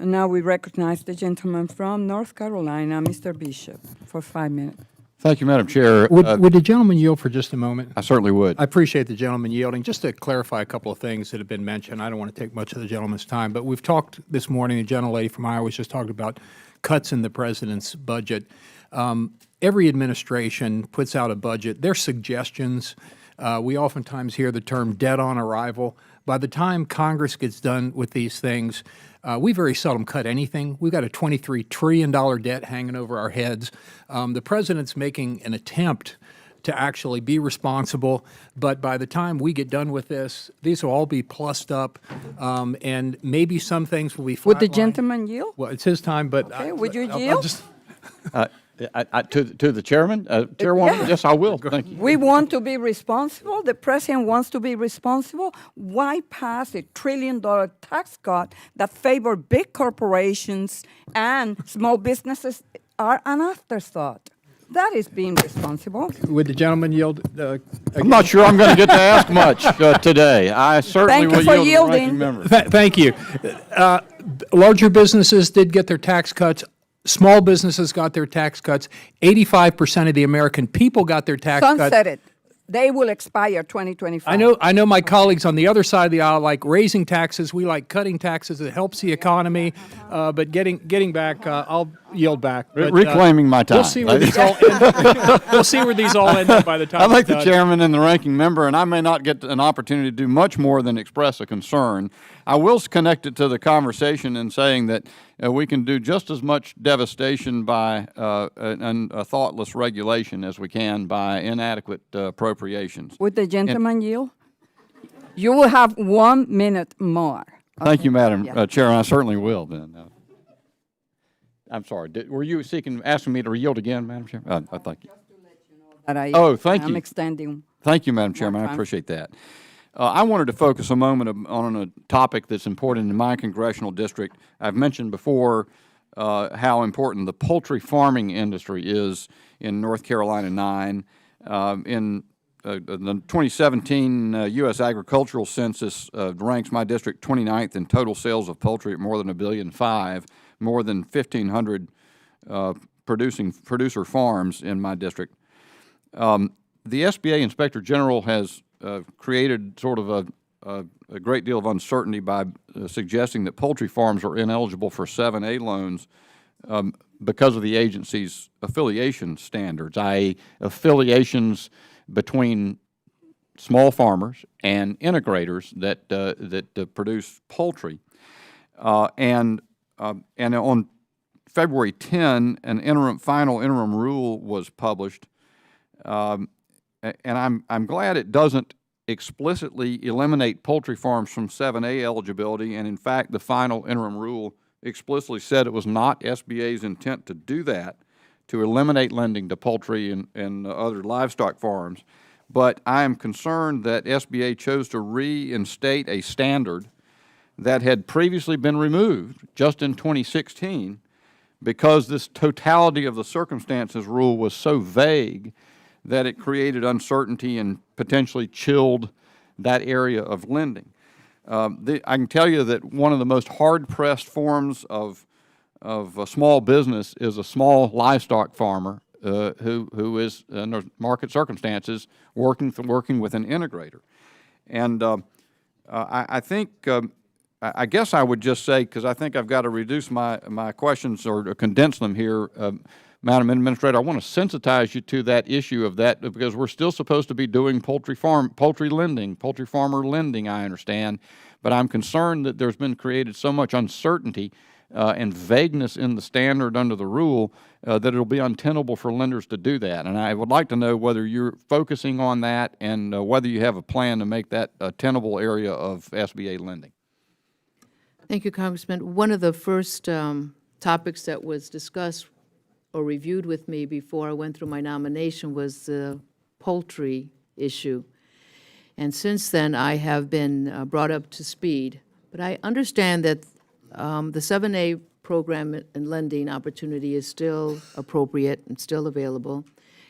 And now we recognize the gentleman from North Carolina, Mr. Bishop, for 5 minutes. Thank you, Madam Chair. Would the gentleman yield for just a moment? I certainly would. I appreciate the gentleman yielding. Just to clarify a couple of things that have been mentioned, I don't want to take much of the gentleman's time, but we've talked this morning, the gentlelady from Iowa was just talking about cuts in the president's budget. Every administration puts out a budget. Their suggestions, we oftentimes hear the term dead on arrival. By the time Congress gets done with these things, we very seldom cut anything. We've got a $23 trillion debt hanging over our heads. The president's making an attempt to actually be responsible, but by the time we get done with this, these will all be plussed up, and maybe some things will be flatlined. Would the gentleman yield? Well, it's his time, but Okay, would you I'll yield? just To the chairman, chairwoman, Yeah. yes, I will. Thank you. We want to be responsible. The president wants to be responsible. Why pass $1 trillion tax cut that favor big corporations and small businesses are an afterthought? That is being responsible. Would the gentleman yield? I'm not sure I'm going to get to ask much today. I certainly Thank you will for yield to the ranking yielding. member. Thank you. Larger businesses did get their tax cuts. Small businesses got their tax cuts. 85% of the American people got their tax cuts. Sunset it. They will expire 2025. I know my colleagues on the other side of the aisle like raising taxes. We like cutting taxes. It helps the economy. But getting back, I'll yield back. But, Reclaiming my time. We'll see where these all end. We'll see where these all end up by the time. I'm like it's the done. chairman and the ranking member, and I may not get an opportunity to do much more than express a concern. I will connect it to the conversation in saying that we can do just as much devastation by a thoughtless regulation as we can by inadequate appropriations. Would the gentleman yield? You will have 1 minute more. Thank you, Madam Yeah. Chair, and I certainly will then. I'm sorry. Were you asking me to yield again, Madam Chair? Thank you. Oh, thank I'm you. extending. Thank you, Madam Chairman. I time. appreciate that. I wanted to focus a moment on a topic that's important in my congressional district. I've mentioned before how important the poultry farming industry is in North Carolina 9. In the 2017 U.S. agricultural census ranks my district 29th in total sales of poultry at more than $1.5 billion, more than 1,500 producer farms in my district. The SBA Inspector General has created sort of a great deal of uncertainty by suggesting that poultry farms are ineligible for 7A loans because of the agency's affiliation standards, i.e. affiliations between small farmers and integrators that produce poultry. And on February 10, an final interim rule was published. And I'm glad it doesn't explicitly eliminate poultry farms from 7A eligibility, and in fact, the final interim rule explicitly said it was not SBA's intent to do that, to eliminate lending to poultry and other livestock farms. But I am concerned that SBA chose to reinstate a standard that had previously been removed just in 2016 because this totality of the circumstances rule was so vague that it created uncertainty and potentially chilled that area of lending. I can tell you that one of the most hard-pressed forms of a small business is a small livestock farmer who is, under market circumstances, working with an integrator. And I think, I guess I would just say, because I think I've got to reduce my questions or condense them here, Madam Administrator, I want to sensitize you to that issue of that because we're still supposed to be doing poultry farmer lending, I understand, but I'm concerned that there's been created so much uncertainty and vagueness in the standard under the rule that it'll be untenable for lenders to do that. And I would like to know whether you're focusing on that and whether you have a plan to make that a tenable area of SBA lending. Thank you, Congressman. One of the first topics that was discussed or reviewed with me before I went through my nomination was the poultry issue. And since then, I have been brought up to speed. But I understand that the 7A program and lending opportunity is still appropriate and still available.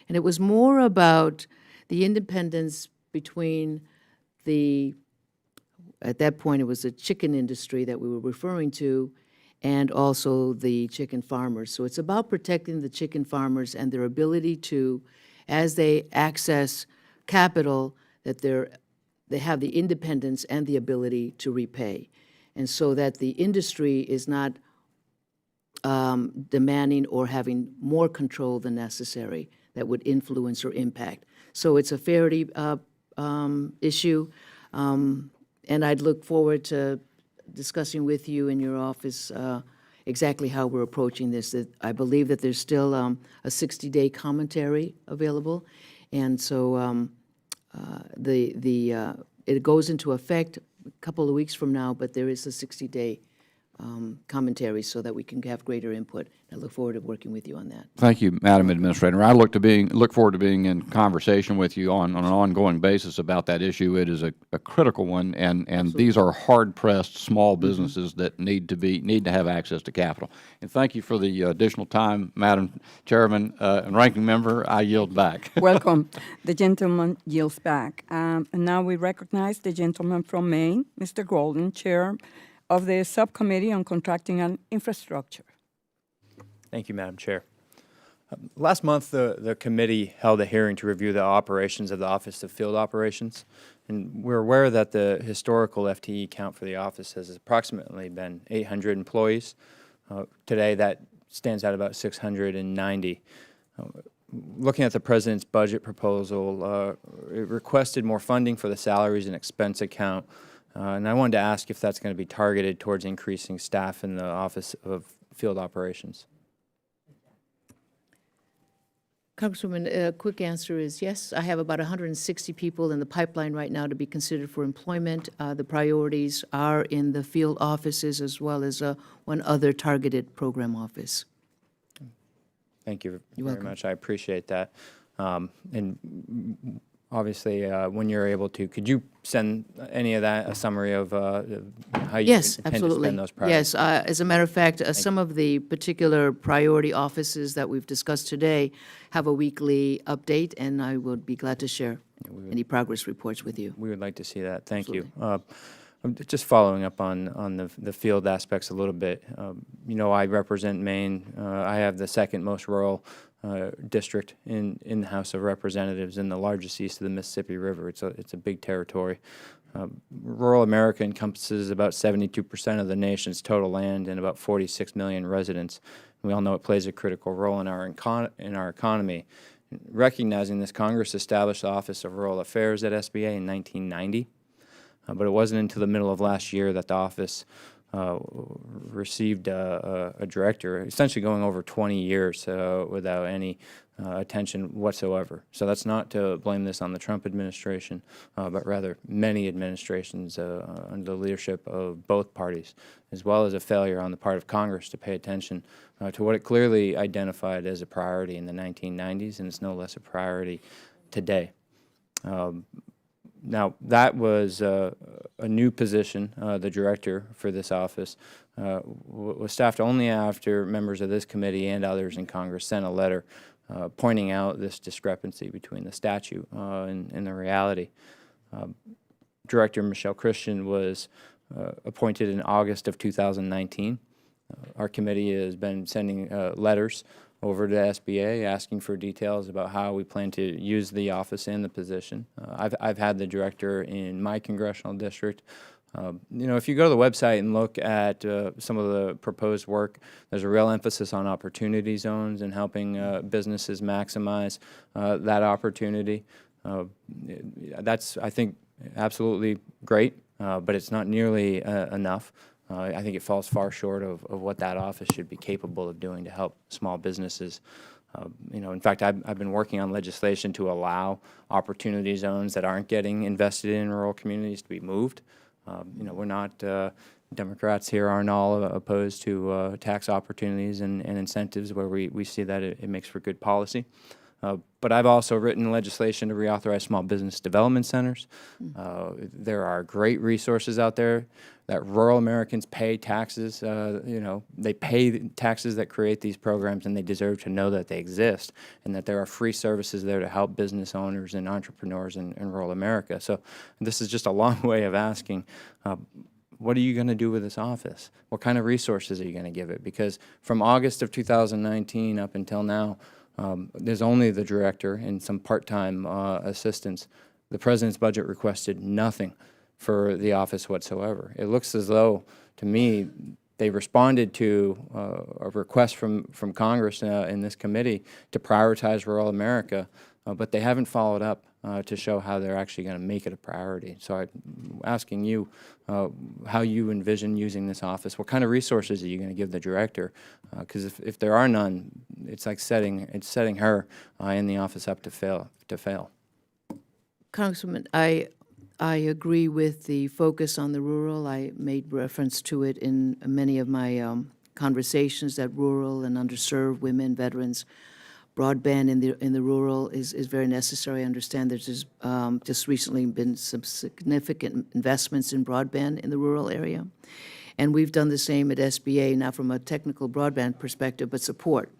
And it was more about the independence between at that point, it was the chicken industry that we were referring to, and also the chicken farmers. So it's about protecting the chicken farmers and their ability to, as they access capital, that they have the independence and the ability to repay. And so that the industry is not demanding or having more control than necessary that would influence or impact. So it's a fairity issue, and I'd look forward to discussing with you in your office exactly how we're approaching this. I believe that there's still a 60-day commentary available, and so it goes into effect a couple of weeks from now, but there is a 60-day commentaries so that we can have greater input. I look forward to working with you on that. Thank you, Madam Administrator. I look forward to being in conversation with you on an ongoing basis about that issue. It is a critical one, and these are hard-pressed small businesses that need to have access to capital. And thank you for the additional time, Madam Chairman and Ranking Member. I yield back. Welcome. The gentleman yields back. And now we recognize the gentleman from Maine, Mr. Golden, Chair of the Subcommittee on Contracting and Infrastructure. Thank you, Madam Chair. Last month, the committee held a hearing to review the operations of the Office of Field Operations. And we're aware that the historical FTE count for the office has approximately been 800 employees. Today, that stands at about 690. Looking at the President's budget proposal, it requested more funding for the salaries and expense account. And I wanted to ask if that's going to be targeted towards increasing staff in the Office of Field Operations. Congresswoman, a quick answer is yes. I have about 160 people in the pipeline right now to be considered for employment. The priorities are in the field offices as well as one other targeted program office. Thank you You're very welcome. much. I appreciate that. And obviously, when you're able to, could you send any of that, a summary of how you Yes, intend absolutely. to spend those priorities? Yes, as a matter of fact, some of the particular priority offices that we've discussed today have a weekly update, and I would be glad to share any progress reports with you. We would like to see that. Thank you. I'm just following up on the field aspects a little bit. You know, I represent Maine. I have the second most rural district in the House of Representatives and the largest east of the Mississippi River. It's a big territory. Rural America encompasses about 72% of the nation's total land and about 46 million residents. We all know it plays a critical role in our economy. Recognizing this, Congress established the Office of Rural Affairs at SBA in 1990. But it wasn't until the middle of last year that the office received a director, essentially going over 20 years without any attention whatsoever. So that's not to blame this on the Trump administration, but rather many administrations under the leadership of both parties, as well as a failure on the part of Congress to pay attention to what it clearly identified as a priority in the 1990s, and it's no less a priority today. Now, that was a new position. The director for this office was staffed only after members of this committee and others in Congress sent a letter pointing out this discrepancy between the statute and the reality. Director Michelle Christian was appointed in August of 2019. Our committee has been sending letters over to SBA asking for details about how we plan to use the office and the position. I've had the director in my congressional district. You know, if you go to the website and look at some of the proposed work, there's a real emphasis on opportunity zones and helping businesses maximize that opportunity. That's, I think, absolutely great, but it's not nearly enough. I think it falls far short of what that office should be capable of doing to help small businesses. You know, in fact, I've been working on legislation to allow opportunity zones that aren't getting invested in rural communities to be moved. You know, we're not, Democrats here aren't all opposed to tax opportunities and incentives where we see that it makes for good policy. But I've also written legislation to reauthorize small business development centers. There are great resources out there that rural Americans pay taxes. You know, they pay taxes that create these programs, and they deserve to know that they exist and that there are free services there to help business owners and entrepreneurs in rural America. So this is just a long way of asking, what are you going to do with this office? What kind of resources are you going to give it? Because from August of 2019 up until now, there's only the director and some part-time assistants. The President's budget requested nothing for the office whatsoever. It looks as though, to me, they responded to a request from Congress in this committee to prioritize rural America, but they haven't followed up to show how they're actually going to make it a priority. So I'm asking you how you envision using this office. What kind of resources are you going to give the director? Because if there are none, it's like setting her in the office up to fail. Congresswoman, I I agree with the focus on the rural. I made reference to it in many of my conversations, that rural and underserved women, veterans, broadband in the rural is very necessary. I understand there's just recently been some significant investments in broadband in the rural area. And we've done the same at SBA, not from a technical broadband perspective, but support.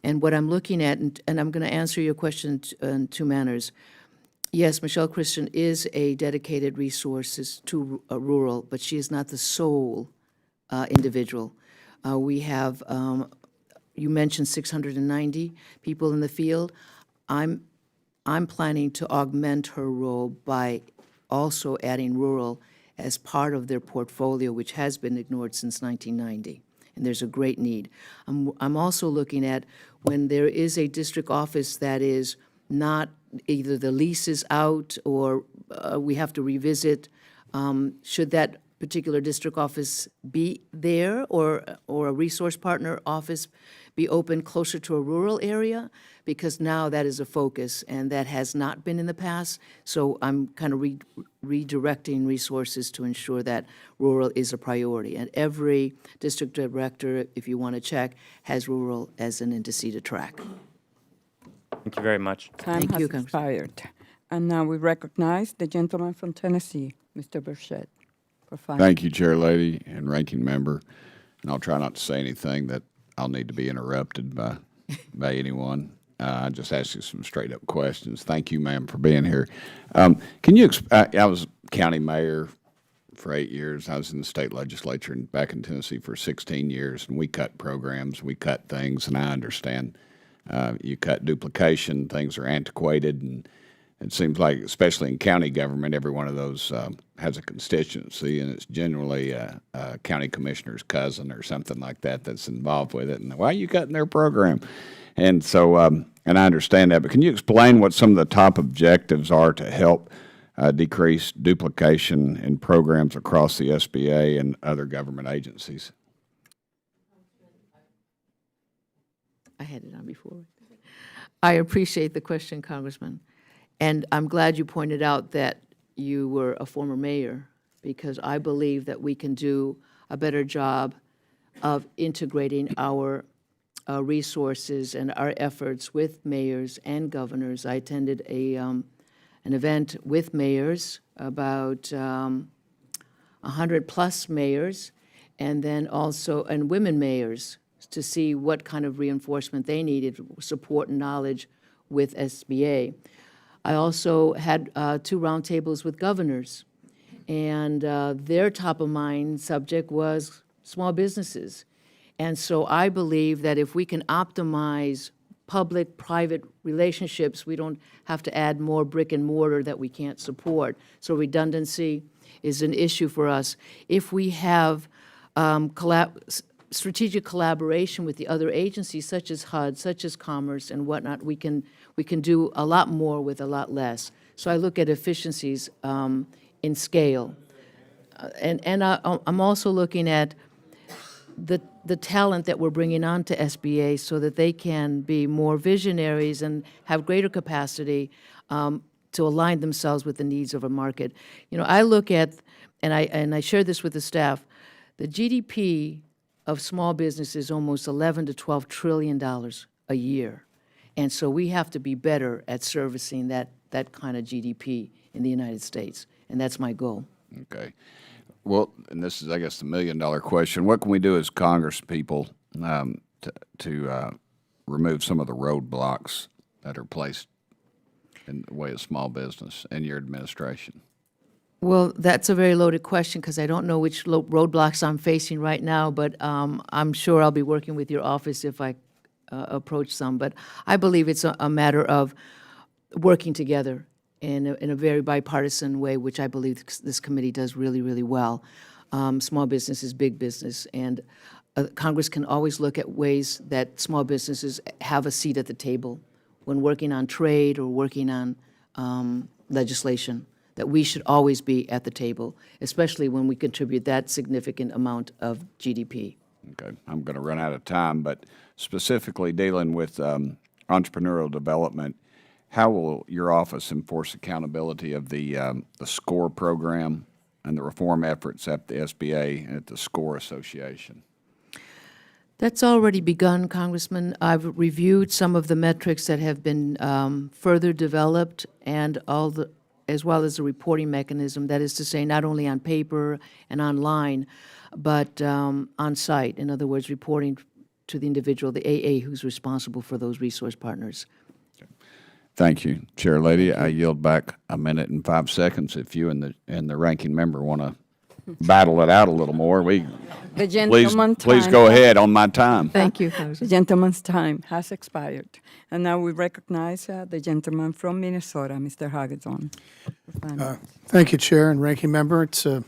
And what I'm looking at, and I'm going to answer your question in two manners. Yes, Michelle Christian is a dedicated resources to rural, but she is not the sole individual. We have, you mentioned 690 people in the field. I'm planning to augment her role by also adding rural as part of their portfolio, which has been ignored since 1990. And there's a great need. I'm also looking at when there is a district office that is not, either the lease is out or we have to revisit, should that particular district office be there, or a resource partner office be open closer to a rural area? Because now that is a focus, and that has not been in the past. So I'm kind of redirecting resources to ensure that rural is a priority. And every district director, if you want to check, has rural as an indice to track. Thank you very much. Time Thank has you, Congressman. expired. And now we recognize the gentleman from Tennessee, Mr. Burchett, for 5 minutes. Thank you, Chair Lady and Ranking Member. And I'll try not to say anything that I'll need to be interrupted by anyone. I just ask you some straight-up questions. Thank you, ma'am, for being here. Can you? I was county mayor for 8 years. I was in the state legislature back in Tennessee for 16 years, and we cut programs, we cut things, and I understand you cut duplication. Things are antiquated, and it seems like, especially in county government, every one of those has a constituency, and it's generally a county commissioner's cousin or something like that that's involved with it. And why are you cutting their program? And so, and I understand that, but can you explain what some of the top objectives are to help decrease duplication in programs across the SBA and other government agencies? I had it on before. I appreciate the question, Congressman. And I'm glad you pointed out that you were a former mayor, because I believe that we can do a better job of integrating our resources and our efforts with mayors and governors. I attended an event with mayors, about 100+ mayors, and then also, and women mayors, to see what kind of reinforcement they needed, support and knowledge with SBA. I also had 2 roundtables with governors, and their top-of-mind subject was small businesses. And so I believe that if we can optimize public-private relationships, we don't have to add more brick and mortar that we can't support. So redundancy is an issue for us. If we have strategic collaboration with the other agencies, such as HUD, such as Commerce and whatnot, we can do a lot more with a lot less. So I look at efficiencies in scale. And I'm also looking at the talent that we're bringing on to SBA so that they can be more visionaries and have greater capacity to align themselves with the needs of a market. You know, I look at, and I share this with the staff, the GDP of small business is almost $11 to $12 trillion a year. And so we have to be better at servicing that kind of GDP in the United States, and that's my goal. Okay. Well, and this is, I guess, the million-dollar question. What can we do as Congress people to remove some of the roadblocks that are placed in the way of small business in your administration? Well, that's a very loaded question, because I don't know which roadblocks I'm facing right now, but I'm sure I'll be working with your office if I approach some. But I believe it's a matter of working together in a very bipartisan way, which I believe this committee does really, really well. Small business is big business, and Congress can always look at ways that small businesses have a seat at the table when working on trade or working on legislation, that we should always be at the table, especially when we contribute that significant amount of GDP. Okay, I'm going to run out of time, but specifically dealing with entrepreneurial development, how will your office enforce accountability of the SCORE program and the reform efforts at the SBA and at the SCORE Association? That's already begun, Congressman. I've reviewed some of the metrics that have been further developed and as well as the reporting mechanism, that is to say, not only on paper and online, but on site. In other words, reporting to the individual, the AA, who's responsible for those resource partners. Thank you, Chair Lady. I yield back a minute and 5 seconds if you and the ranking member want to battle it out a little more. The gentleman's Please time. go ahead on my time. Thank you, The Congressman. gentleman's time has expired. And now we recognize the gentleman from Minnesota, Mr. Hagedorn. Thank you, Chair and Ranking Member. It's a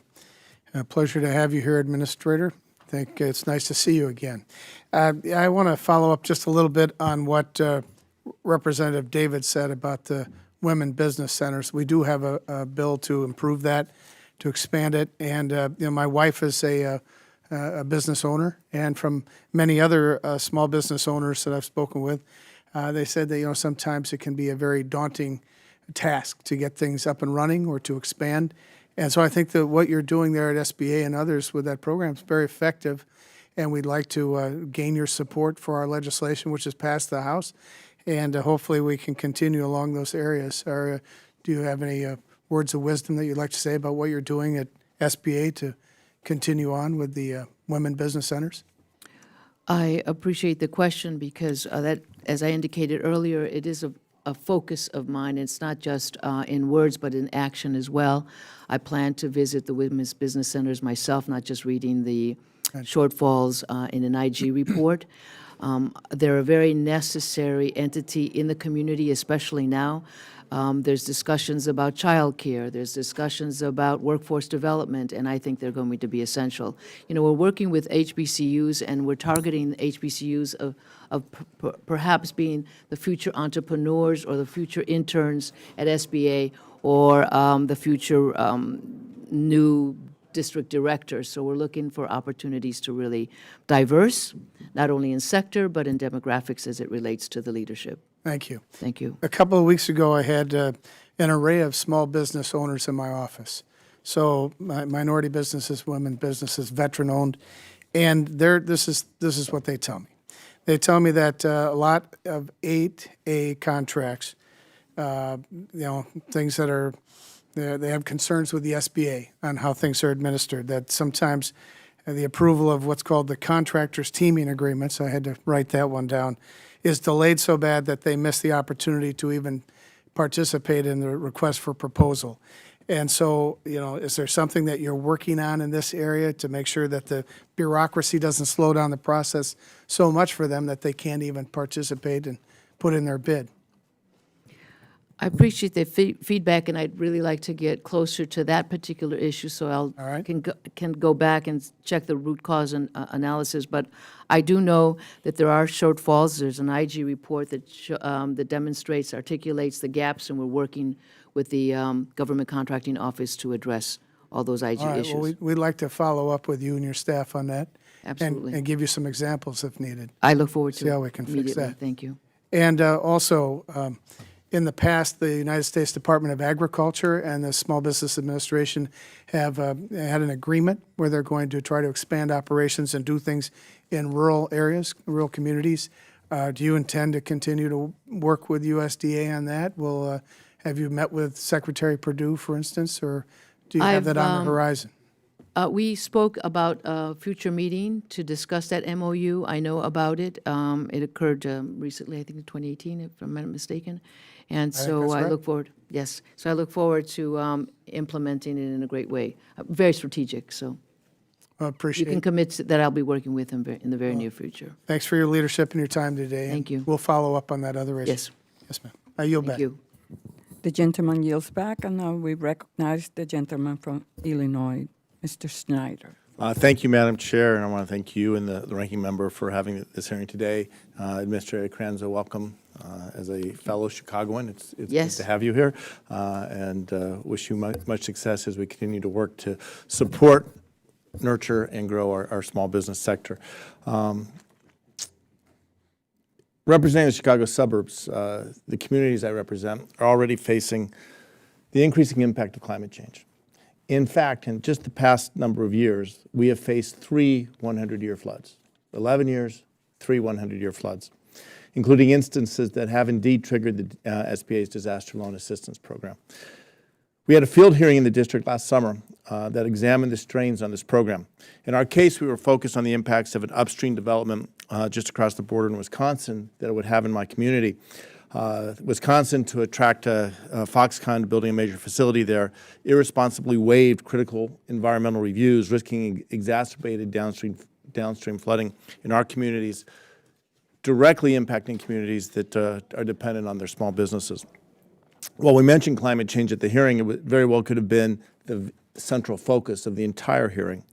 pleasure to have you here, Administrator. I think it's nice to see you again. I want to follow up just a little bit on what Representative David said about the women business centers. We do have a bill to improve that, to expand it. And my wife is a business owner, and from many other small business owners that I've spoken with, they said that sometimes it can be a very daunting task to get things up and running or to expand. And so I think that what you're doing there at SBA and others with that program is very effective, and we'd like to gain your support for our legislation, which has passed the House, and hopefully we can continue along those areas. Or do you have any words of wisdom that you'd like to say about what you're doing at SBA to continue on with the women business centers? I appreciate the question because that, as I indicated earlier, it is a focus of mine. It's not just in words, but in action as well. I plan to visit the women's business centers myself, not just reading the shortfalls in an IG report. They're a very necessary entity in the community, especially now. There's discussions about childcare. There's discussions about workforce development, and I think they're going to be essential. We're working with HBCUs, and we're targeting HBCUs of perhaps being the future entrepreneurs or the future interns at SBA or the future new district directors. So we're looking for opportunities to really diverse, not only in sector, but in demographics as it relates to the leadership. Thank you. Thank you. A couple of weeks ago, I had an array of small business owners in my office. So minority businesses, women businesses, veteran-owned, and this is what they tell me. They tell me that a lot of 8A contracts, things that are, they have concerns with the SBA on how things are administered, that sometimes the approval of what's called the contractors teaming agreements, I had to write that one down, is delayed so bad that they miss the opportunity to even participate in the request for proposal. And so, is there something that you're working on in this area to make sure that the bureaucracy doesn't slow down the process so much for them that they can't even participate and put in their bid? I appreciate the feedback, and I'd really like to get closer to that particular issue, so can go back and check the root cause and analysis. But I do know that there are shortfalls. There's an IG report that demonstrates, articulates the gaps, and we're working with the Government Contracting Office to address all those IG issues. Well, we'd like to follow up with you and your staff on that. Absolutely. And give you some examples if needed. I look forward to See how we can fix immediately. that. Thank you. And also, in the past, the United States Department of Agriculture and the Small Business Administration have had an agreement where they're going to try to expand operations and do things in rural areas, rural communities. Do you intend to continue to work with USDA on that? Have you met with Secretary Perdue, for instance, or do you have that on the horizon? We spoke about a future meeting to discuss that MOU. I know about it. It occurred recently, I think in 2018, if I'm not mistaken. And so I look forward, yes. So I look forward to implementing it in a great way. Very strategic, so I you appreciate can it. commit that I'll be working with him in the very near future. Thanks for your leadership and your time today. Thank you. We'll follow up on that other issue. Yes. Yes, ma'am. I yield back. Thank you. The gentleman yields back, and now we recognize the gentleman from Illinois, Mr. Snyder. Thank you, Madam Chair, and I want to thank you and the ranking member for having this hearing today. Administrator Carranza, welcome as a fellow Chicagoan. It's Yes. good to have you here, and wish you much success as we continue to work to support, nurture, and grow our small business sector. Representing the Chicago suburbs, the communities I represent are already facing the increasing impact of climate change. In fact, in just the past number of years, we have faced 3 100-year floods. 11 years, 3 100-year floods, including instances that have indeed triggered the SBA's Disaster Loan Assistance Program. We had a field hearing in the district last summer that examined the strains on this program. In our case, we were focused on the impacts of an upstream development just across the border in Wisconsin that it would have in my community. Wisconsin, to attract Foxconn building a major facility there, irresponsibly waived critical environmental reviews, risking exacerbated downstream flooding in our communities, directly impacting communities that are dependent on their small businesses. While we mentioned climate change at the hearing, it very well could have been the central focus of the entire hearing.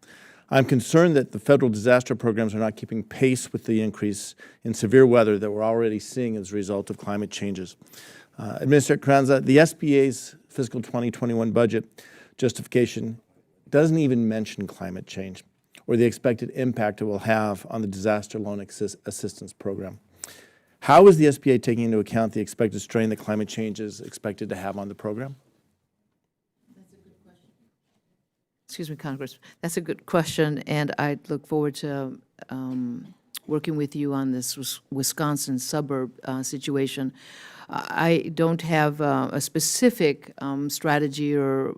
I'm concerned that the federal disaster programs are not keeping pace with the increase in severe weather that we're already seeing as a result of climate changes. Administrator Carranza, the SBA's fiscal 2021 budget justification doesn't even mention climate change or the expected impact it will have on the Disaster Loan Assistance Program. How is the SBA taking into account the expected strain that climate change is expected to have on the program? Excuse me, Congress. That's a good question, and I look forward to working with you on this Wisconsin suburb situation. I don't have a specific strategy or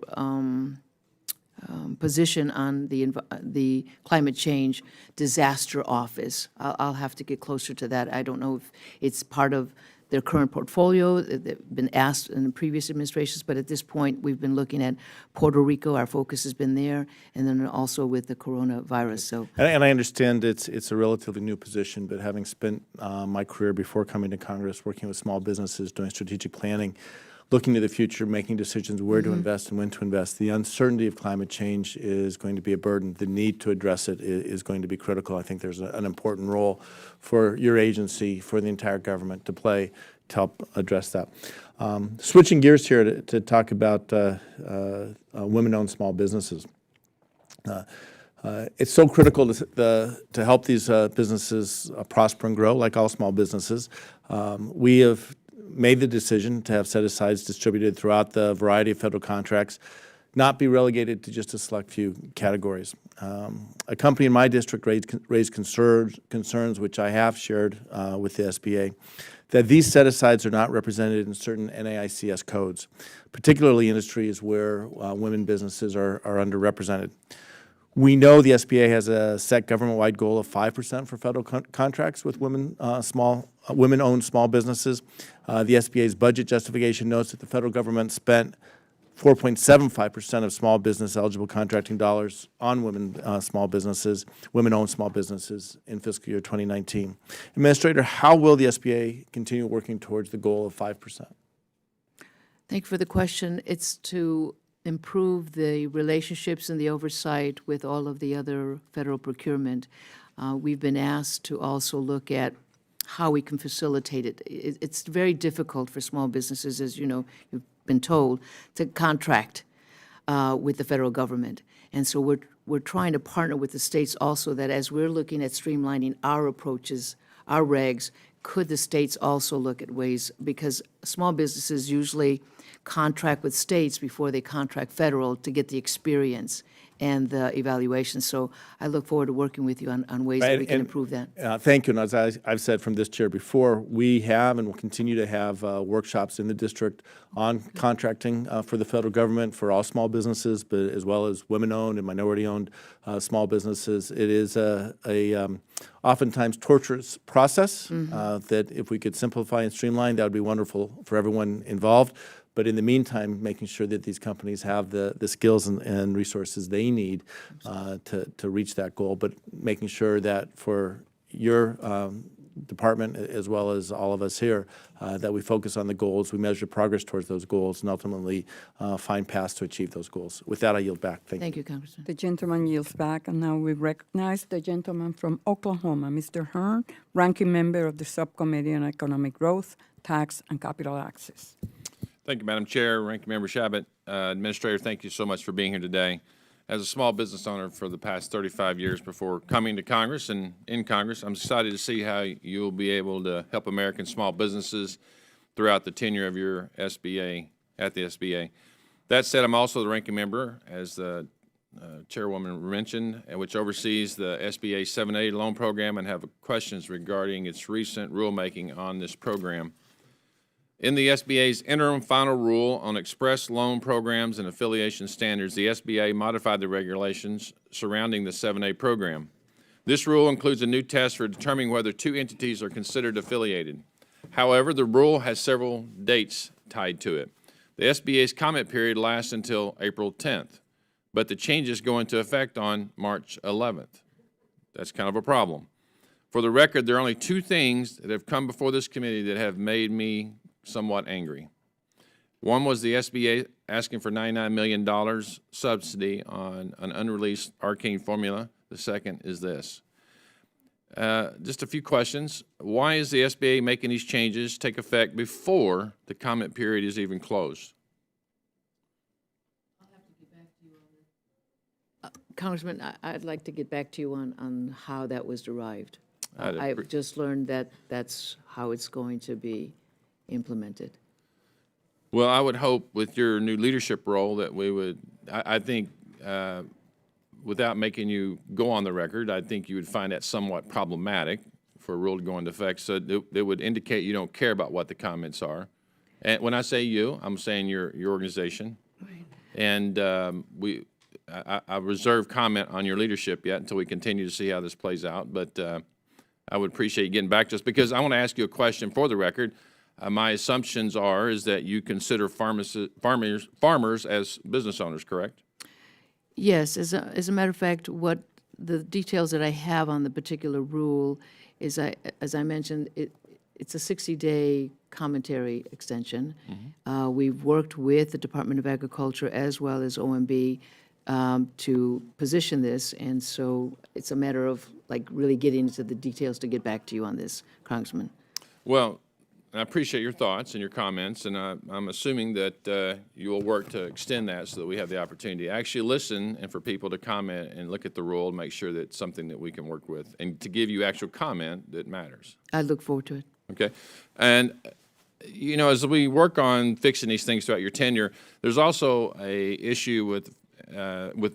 position on the climate change disaster office. I'll have to get closer to that. I don't know if it's part of their current portfolio. They've been asked in the previous administrations, but at this point, we've been looking at Puerto Rico. Our focus has been there, and then also with the coronavirus. So, and I understand it's a relatively new position, but having spent my career before coming to Congress working with small businesses, doing strategic planning, looking to the future, making decisions where to invest and when to invest, the uncertainty of climate change is going to be a burden. The need to address it is going to be critical. I think there's an important role for your agency, for the entire government to play to help address that. Switching gears here to talk about women-owned small businesses. It's so critical to help these businesses prosper and grow, like all small businesses. We have made the decision to have set-asides distributed throughout the variety of federal contracts, not be relegated to just a select few categories. A company in my district raised concerns, which I have shared with the SBA, that these set-asides are not represented in certain NAICS codes, particularly industries where women businesses are underrepresented. We know the SBA has a set government-wide goal of 5% for federal contracts with women-owned small businesses. The SBA's budget justification notes that the federal government spent 4.75% of small business eligible contracting dollars on women-owned small businesses in fiscal year 2019. Administrator, how will the SBA continue working towards the goal of 5%? thank you for the question. It's to improve the relationships and the oversight with all of the other federal procurement. We've been asked to also look at how we can facilitate it. It's very difficult for small businesses, as you know, you've been told, to contract with the federal government. And so we're trying to partner with the states also, that as we're looking at streamlining our approaches, our regs, could the states also look at ways, because small businesses usually contract with states before they contract federal to get the experience and the evaluation. So I look forward to working with you on ways that we can improve that. Thank you. And as I've said from this chair before, we have and will continue to have workshops in the district on contracting for the federal government for all small businesses, but as well as women-owned and minority-owned small businesses. It is a oftentimes torturous process that if we could simplify and streamline, that would be wonderful for everyone involved. But in the meantime, making sure that these companies have the skills and resources they need to reach that goal, but making sure that for your department, as well as all of us here, that we focus on the goals, we measure progress towards those goals, and ultimately find paths to achieve those goals. With that, I yield back. Thank you. Thank you, Congressman. The gentleman yields back, and now we recognize the gentleman from Oklahoma, Mr. Hearn, Ranking Member of the Subcommittee on Economic Growth, Tax, and Capital Access. Thank you, Madam Chair, Ranking Member Shabbat. Administrator, thank you so much for being here today. as a small business owner for the past 35 years before coming to Congress and in Congress. I'm excited to see how you'll be able to help American small businesses throughout the tenure of your SBA at the SBA. That said, I'm also the ranking member, as the Chairwoman mentioned, which oversees the SBA 7A loan program, and have questions regarding its recent rulemaking on this program. In the SBA's interim final rule on express loan programs and affiliation standards, the SBA modified the regulations surrounding the 7A program. This rule includes a new test for determining whether two entities are considered affiliated. However, the rule has several dates tied to it. The SBA's comment period lasts until April 10th, but the changes go into effect on March 11th. That's kind of a problem. For the record, there are only two things that have come before this committee that have made me somewhat angry. One was the SBA asking for $99 million subsidy on an unreleased arcane formula. The second is this. Just a few questions. Why is the SBA making these changes take effect before the comment period is even closed? Congressman, I'd like to get back to you on how that was derived. I've just learned that that's how it's going to be implemented. Well, I would hope with your new leadership role that we would, I think, without making you go on the record, I think you would find that somewhat problematic for a rule to go into effect. So it would indicate you don't care about what the comments are. And when I say you, I'm saying your organization. Right. And I reserve comment on your leadership yet until we continue to see how this plays out. But I would appreciate you getting back to us, because I want to ask you a question for the record. My assumptions is that you consider farmers as business owners, correct? Yes, as a matter of fact, what the details that I have on the particular rule is, as I mentioned, it's a 60-day commentary extension. Mm-hmm. We've worked with the Department of Agriculture as well as OMB to position this, and so it's a matter of really getting into the details to get back to you on this, Congressman. Well, I appreciate your thoughts and your comments, and I'm assuming that you will work to extend that so that we have the opportunity to actually listen and for people to comment and look at the rule and make sure that it's something that we can work with and to give you actual comment that matters. I look forward to it. Okay. And, you know, as we work on fixing these things throughout your tenure, there's also a issue with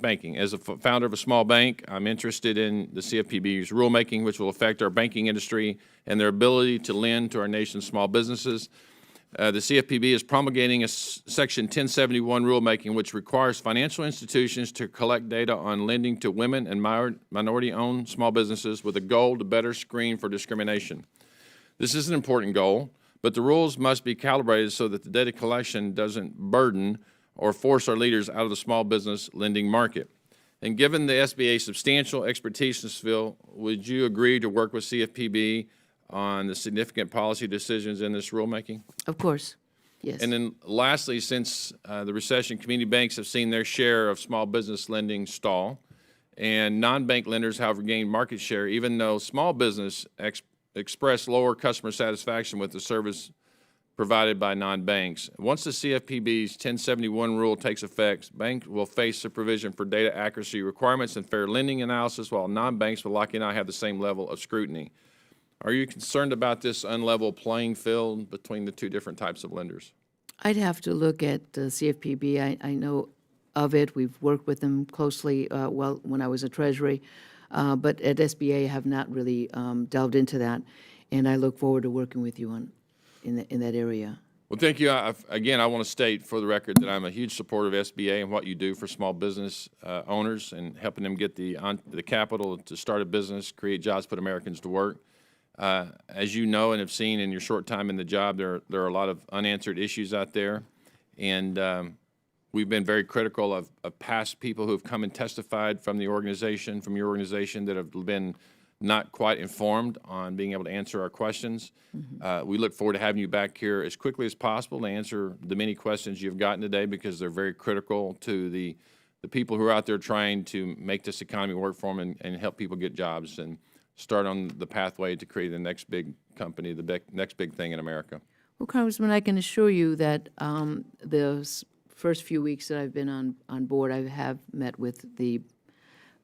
banking. As a founder of a small bank, I'm interested in the CFPB's rulemaking, which will affect our banking industry and their ability to lend to our nation's small businesses. The CFPB is promulgating a Section 1071 rulemaking, which requires financial institutions to collect data on lending to women and minority-owned small businesses with a goal to better screen for discrimination. This is an important goal, but the rules must be calibrated so that the data collection doesn't burden or force our leaders out of the small business lending market. And given the SBA's substantial expertise in this field, would you agree to work with CFPB on the significant policy decisions in this rulemaking? Of course, yes. And then lastly, since the recession, community banks have seen their share of small business lending stall, and non-bank lenders have gained market share, even though small business express lower customer satisfaction with the service provided by non-banks. Once the CFPB's 1071 rule takes effect, banks will face supervision for data accuracy requirements and fair lending analysis, while non-banks will likely not have the same level of scrutiny. Are you concerned about this unlevel playing field between the two different types of lenders? I'd have to look at the CFPB. I know of it. We've worked with them closely when I was at Treasury, but at SBA I have not really delved into that, and I look forward to working with you in that area. Well, thank you. Again, I want to state for the record that I'm a huge supporter of SBA and what you do for small business owners and helping them get the capital to start a business, create jobs, put Americans to work. As you know and have seen in your short time in the job, there are a lot of unanswered issues out there, and we've been very critical of past people who have come and testified from your organization that have been not quite informed on being able to answer our questions. Mm-hmm. We look forward to having you back here as quickly as possible to answer the many questions you've gotten today, because they're very critical to the people who are out there trying to make this economy work for them and help people get jobs and start on the pathway to create the next big company, the next big thing in America. Well, Congressman, I can assure you that the first few weeks that I've been on board, I have met with the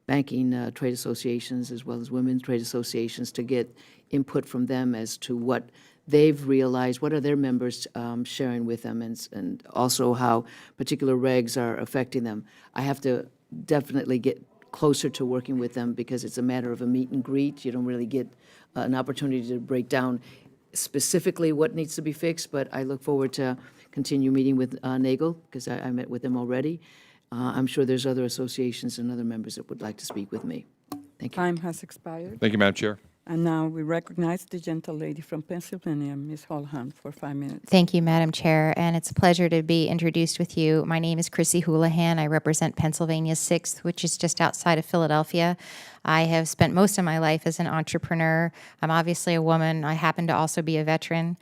banking trade associations as well as women's trade associations to get input from them as to what they've realized, what are their members sharing with them, and also how particular regs are affecting them. I have to definitely get closer to working with them because it's a matter of a meet and greet. You don't really get an opportunity to break down specifically what needs to be fixed, but I look forward to continue meeting with Nagel because I met with them already. I'm sure there's other associations and other members that would like to speak with me. Thank you. Time has expired. Thank you, Madam Chair. And now we recognize the gentlelady from Pennsylvania, Ms. Holohan, for 5 minutes. Thank you, Madam Chair, and it's a pleasure to be introduced with you. My name is Chrissy Houlihan. I represent Pennsylvania's 6th, which is just outside of Philadelphia. I have spent most of my life as an entrepreneur. I'm obviously a woman. I happen to also be a veteran.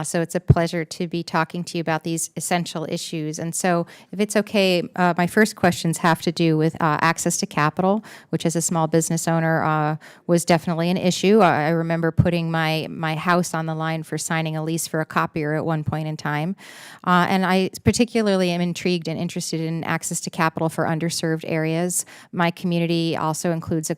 So it's a pleasure to be talking to you about these essential issues. And so if it's okay, my first questions have to do with access to capital, which as a small business owner was definitely an issue. I remember putting my house on the line for signing a lease for a copier at one point in time. And I particularly am intrigued and interested in access to capital for underserved areas. My community also includes a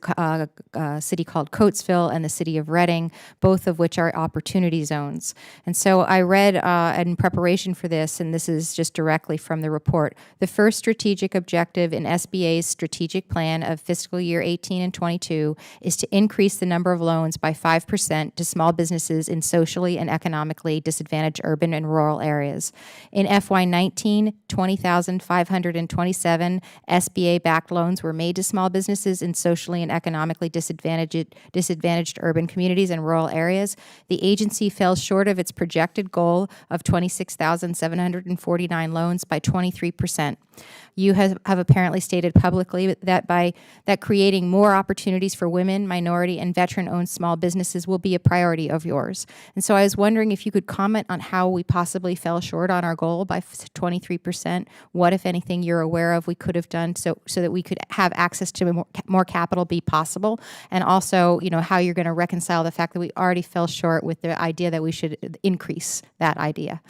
city called Coatesville and the city of Reading, both of which are opportunity zones. And so I read in preparation for this, and this is just directly from the report, the first strategic objective in SBA's strategic plan of fiscal year 18 and 22 is to increase the number of loans by 5% to small businesses in socially and economically disadvantaged urban and rural areas. In FY19, 20,527 SBA-backed loans were made to small businesses in socially and economically disadvantaged urban communities and rural areas. The agency fell short of its projected goal of 26,749 loans by 23%. You have apparently stated publicly that creating more opportunities for women, minority, and veteran-owned small businesses will be a priority of yours. And so I was wondering if you could comment on how we possibly fell short on our goal by 23%. What, if anything, you're aware of we could have done so that we could have access to more capital be possible, and also, how you're going to reconcile the fact that we already fell short with the idea that we should increase that idea.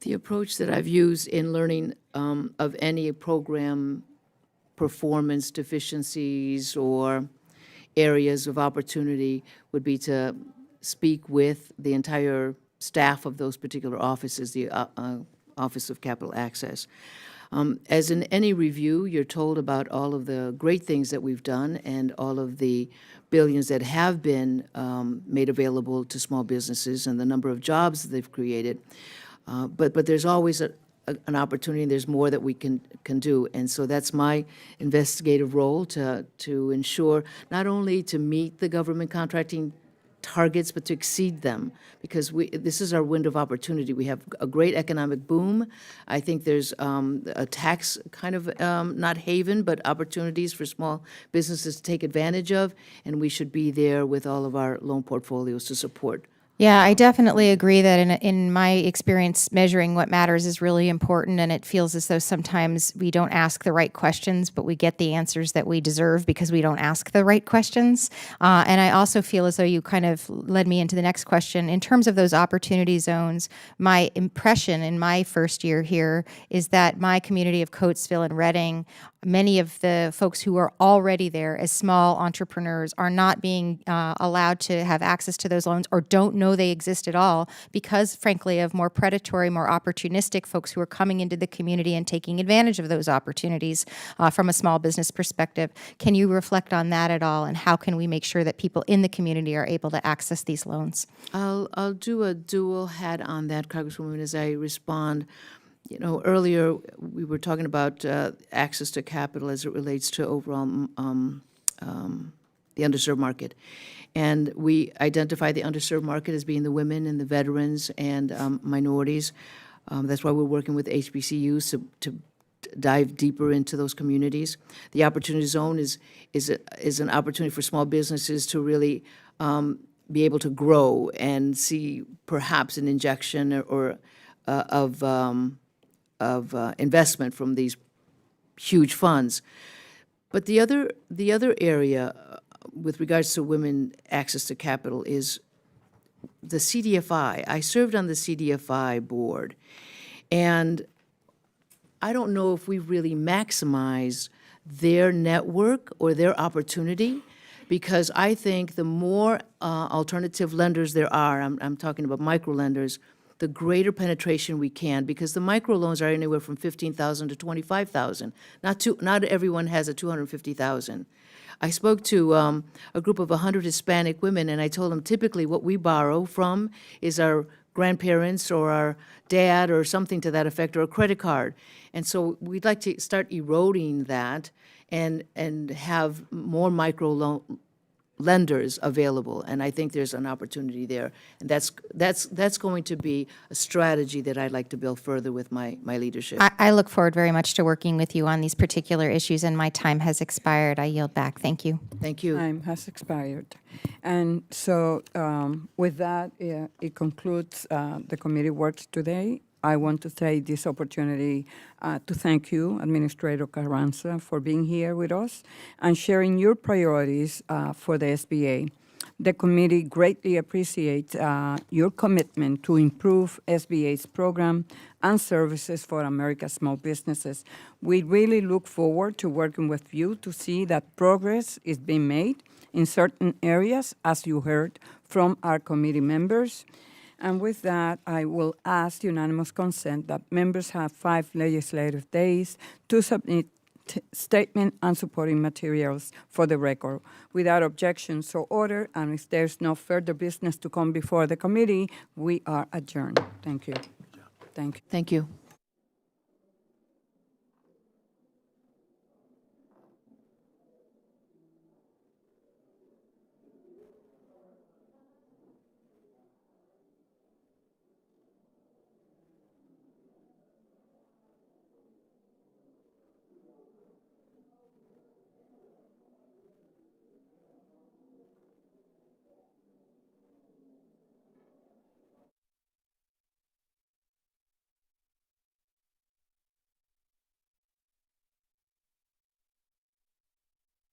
The approach that I've used in learning of any program performance deficiencies or areas of opportunity would be to speak with the entire staff of those particular offices, the Office of Capital Access. As in any review, you're told about all of the great things that we've done and all of the billions that have been made available to small businesses and the number of jobs that they've created. But there's always an opportunity, and there's more that we can do. And so that's my investigative role to ensure not only to meet the government contracting targets, but to exceed them, because this is our window of opportunity. We have a great economic boom. I think there's a tax kind of, not haven, but opportunities for small businesses to take advantage of, and we should be there with all of our loan portfolios to support. Yeah, I definitely agree that in my experience, measuring what matters is really important, and it feels as though sometimes we don't ask the right questions, but we get the answers that we deserve because we don't ask the right questions. And I also feel as though you kind of led me into the next question. In terms of those opportunity zones, my impression in my first year here is that my community of Coatesville and Reading, many of the folks who are already there as small entrepreneurs are not being allowed to have access to those loans or don't know they exist at all because, frankly, of more predatory, more opportunistic folks who are coming into the community and taking advantage of those opportunities from a small business perspective. Can you reflect on that at all, and how can we make sure that people in the community are able to access these loans? I'll do a dual hat on that, Congresswoman, as I respond. Earlier we were talking about access to capital as it relates to overall the underserved market. And we identify the underserved market as being the women and the veterans and minorities. That's why we're working with HBCUs to dive deeper into those communities. The Opportunity Zone is an opportunity for small businesses to really be able to grow and see perhaps an injection or of investment from these huge funds. But the other area with regards to women access to capital is the CDFI. I served on the CDFI board, and I don't know if we really maximize their network or their opportunity, because I think the more alternative lenders there are, I'm talking about micro lenders, the greater penetration we can, because the micro loans are anywhere from 15,000 to 25,000. Not everyone has a 250,000. I spoke to a group of 100 Hispanic women, and I told them typically what we borrow from is our grandparents or our dad or something to that effect, or a credit card. And so we'd like to start eroding that and have more micro lenders available, and I think there's an opportunity there. And that's going to be a strategy that I'd like to build further with my leadership. I look forward very much to working with you on these particular issues, and my time has expired. I yield back. Thank you. Thank you. Time has expired. And so with that, it concludes the committee works today. I want to take this opportunity to thank you, Administrator Carranza, for being here with us and sharing your priorities for the SBA. The committee greatly appreciates your commitment to improve SBA's program and services for America's small businesses. We really look forward to working with you to see that progress is being made in certain areas, as you heard from our committee members. And with that, I will ask unanimous consent that members have 5 legislative days to submit statement and supporting materials for the record. Without objection, so ordered, and if there's no further business to come before the committee, we are adjourned. Thank you. Thank you. Thank you.